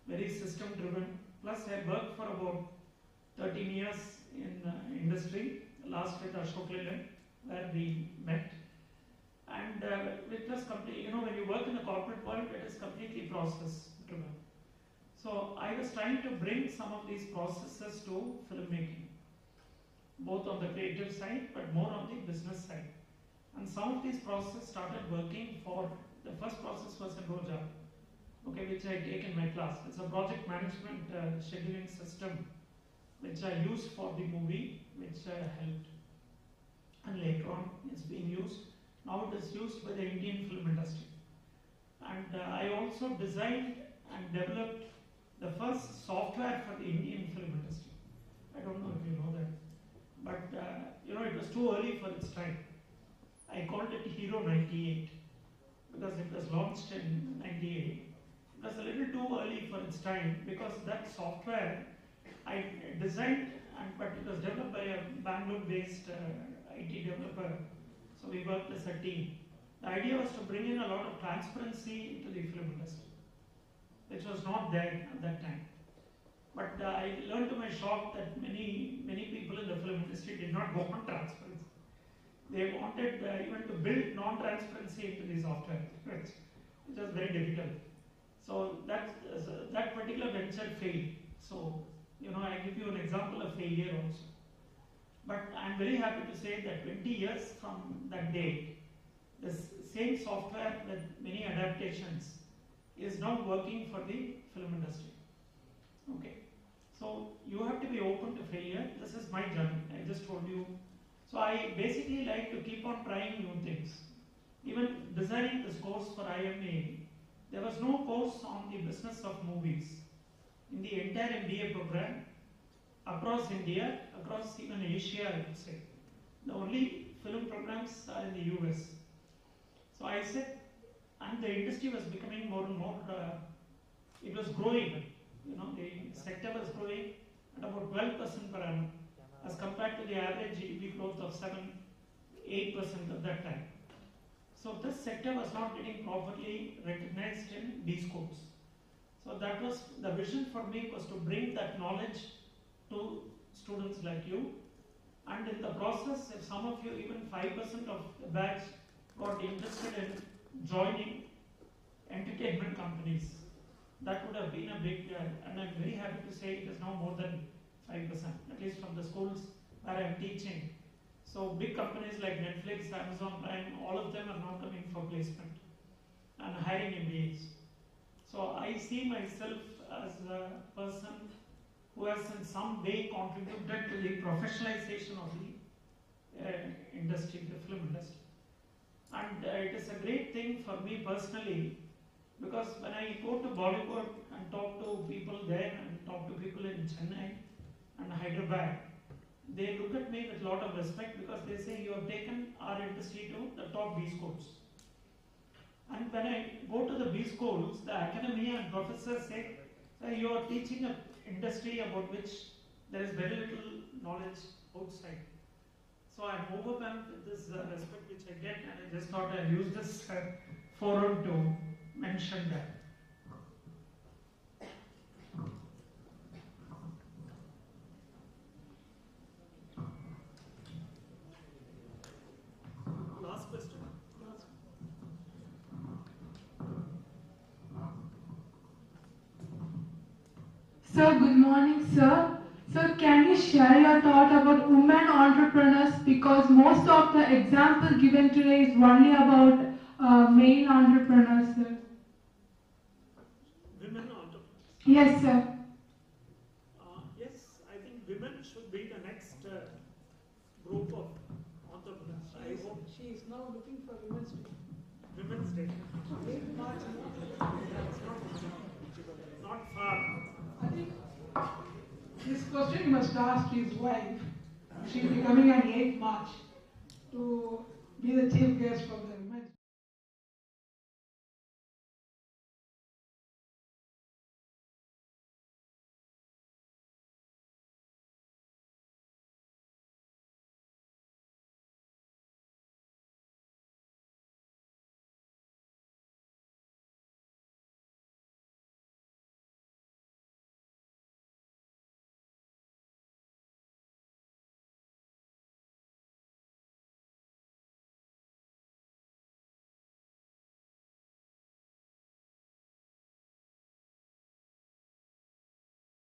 very system driven. Plus I worked for about 13 years in industry, last with Ashok Leyland, where we met. And it was completely, when you work in the corporate world, it is completely process driven. So I was trying to bring some of these processes to filmmaking, both on the creative side, but more on the business side. And some of these processes started working for, the first process was in Roja, which I take in my class. It's a project management scheduling system, which I used for the movie, which helped. And later on, it's being used. Now it is used by the Indian film industry. And I also designed and developed the first software for the Indian film industry. I don't know if you know that. But it was too early for its time. I called it Hero 98 because it was launched in 98. It was a little too early for its time because that software I designed, but it was developed by a Bangalore-based IT developer. So we worked as a team. The idea was to bring in a lot of transparency into the film industry, which was not there at that time. But I learned to my shock that many people in the film industry did not want transparency. They wanted even to build non-transparency into the software, which was very difficult. So that particular venture failed. So, I give you an example of failure also. But I'm very happy to say that 20 years from that date, the same software with many adaptations is now working for the film industry. Okay. So you have to be open to failure. This is my journey. I just told you. So I basically like to keep on trying new things. Even designing this course for IMA, there was no course on the business of movies in the entire MBA program across India, across even Asia, I would say. The only film programs are in the US. So I said, and the industry was becoming more and more, it was growing. The sector was growing at about 12% per annum as compared to the average GDP growth of 7-8% at that time. So this sector was not getting properly recognized in B schools. So that was the vision for me, was to bring that knowledge to students like you. And in the process, if some of you, even 5% of the batch, got interested in joining entertainment companies, that would have been a big, and I'm very happy to say it is now more than 5%, at least from the schools where I'm teaching. So big companies like Netflix, Amazon Prime, all of them are now coming for placement and hiring MBAs. So I see myself as a person who has in some way contributed to the professionalization of the industry, the film industry. And it is a great thing for me personally, because when I go to Bollywood and talk to people there and talk to people in Chennai and Hyderabad, they look at me with a lot of respect because they say you have taken our industry to the top B schools. And when I go to the B schools, the academia and professors say, you are teaching an industry about which there is very little knowledge outside. So I'm overwhelmed with this respect which I get, and I just thought I'd use this forum to mention that. Last question. Sir, good morning, sir. Sir, can you share your thought about women entrepreneurs? Because most of the example given today is only about male entrepreneurs, sir. Women entrepreneurs? Yes, sir. Yes, I think women should be the next group of entrepreneurs. I hope. She is now looking for Women's Day. Women's Day. 8 March. That's not far. I think this question you must ask his wife. She will be coming on 8 March to be the chief guest for the Women's Day.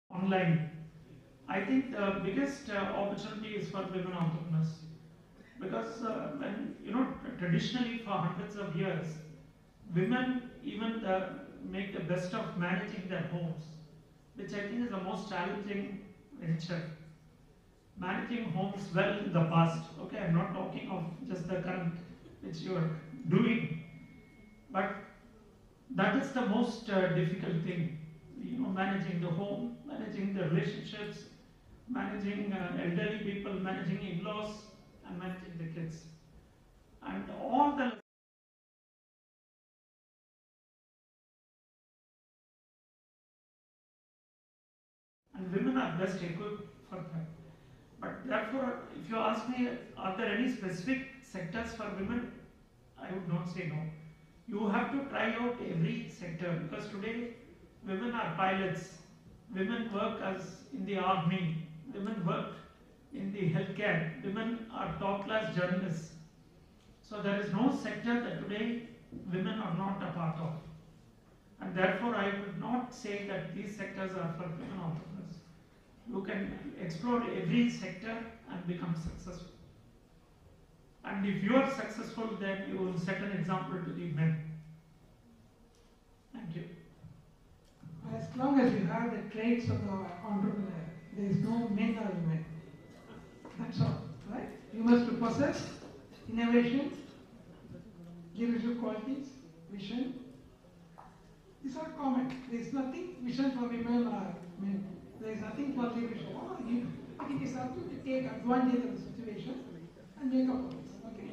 Online. I think the biggest opportunity is for women entrepreneurs because when traditionally for hundreds of years, women even make the best of managing their homes, which I think is the most challenging venture. Managing homes well in the past. Okay, I'm not talking of just the current which you are doing, but that is the most difficult thing. Managing the home, managing the relationships, managing elderly people, managing in-laws, and managing the kids. And all the and women are best equipped for that. But therefore, if you ask me, are there any specific sectors for women? I would not say no. You have to try out every sector because today women are pilots, women work as in the army, women work in the healthcare, women are top class journalists. So there is no sector that today women are not a part of. And therefore I would not say that these sectors are for women entrepreneurs. You can explore every sector and become successful. And if you are successful, then you will set an example to the men. Thank you. As long as you have the traits of the entrepreneur, there is no men or women. That's all, right? You must possess innovation, leadership qualities, vision. These are common. There is nothing vision for women or men. There is nothing for leadership. It is up to you to take advantage of the situation and make up for it. Okay.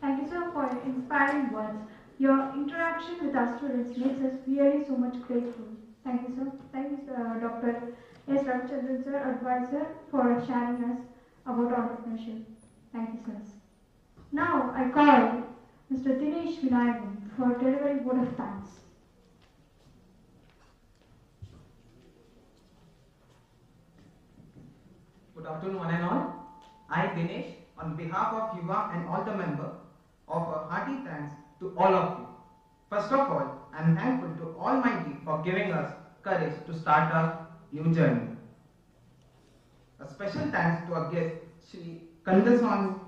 Thank you, sir, for your inspiring words. Your interaction with our students makes us very so much grateful. Thank you, sir. Thank you, Dr. S. Ravichandran, sir, advisor, for sharing us about entrepreneurship. Thank you, sir. Now, I call Mr. Dinesh Vinayagan for delivering vote of thanks. Good afternoon, one and all. I, Dinesh, on behalf of YUGA and all the members, offer hearty thanks to all of you. First of all, I am thankful to Almighty for giving us courage to start our new journey. A special thanks to our guest, Shri Kandaswamy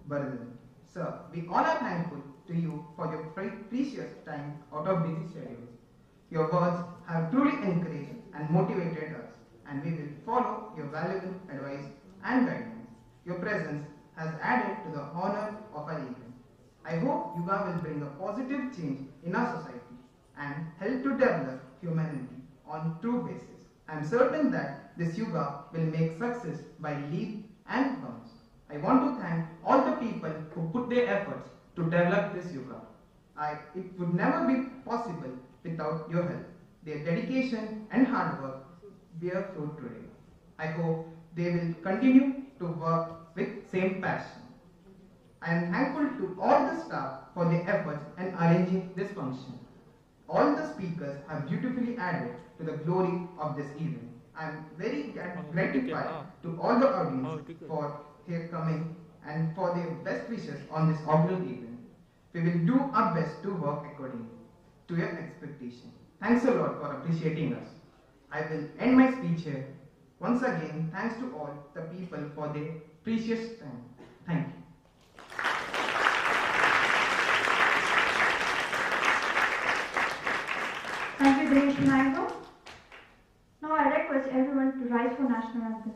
Bharadhan. Sir, we all are thankful to you for your precious time out of busy schedules. Your words have truly encouraged and motivated us, and we will follow your valuable advice and guidance. Your presence has added to the honor of our event. I hope YUGA will bring a positive change in our society and help to develop humanity on true basis. I am certain that this YUGA will make success by leap and bounds. I want to thank all the people who put their efforts to develop this YUGA. It would never be possible without your help. Their dedication and hard work bear fruit today. I hope they will continue to work with same passion. I am thankful to all the staff for their efforts in arranging this function. All the speakers have beautifully added to the glory of this event. I am very gratified to all the audience for here coming and for their best wishes on this inaugural event. We will do our best to work according to your expectation. Thanks a lot for appreciating us. I will end my speech here. Once again, thanks to all the people for their precious time. Thank you. Thank you, Dinesh Naiko. Now I request everyone to rise for national anthem.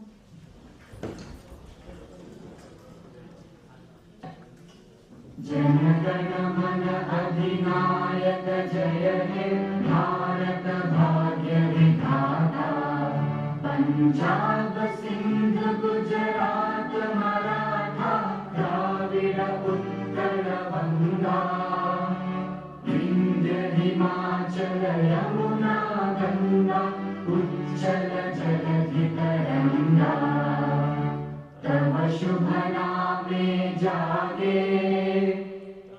Jana Gana Mana अधिनायक जय हे भारत भाग्य विधाता पंजाब सिंध गुजरात मराठा द्राविड़ उत्कल बंगा विंध्य हिमाचल यमुना गंगा उच्चल जलधि तरंगा तव शुभ नामे जागे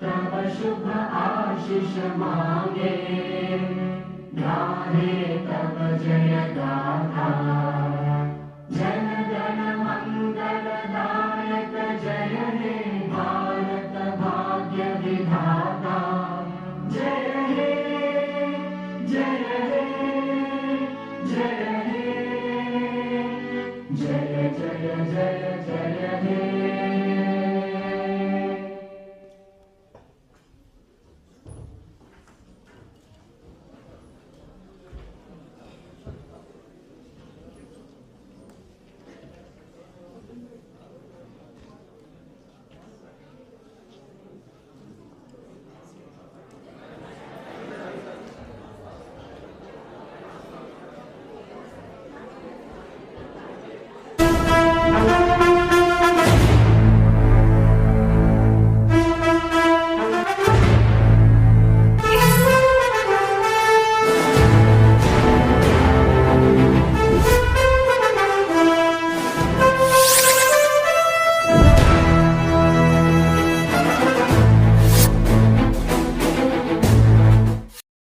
तब शुभ आशीष मांगे गाहे तब जय गाथा जन गण मंगल दायक जय हे भारत भाग्य विधाता जय हे जय हे जय हे जय जय जय जय हे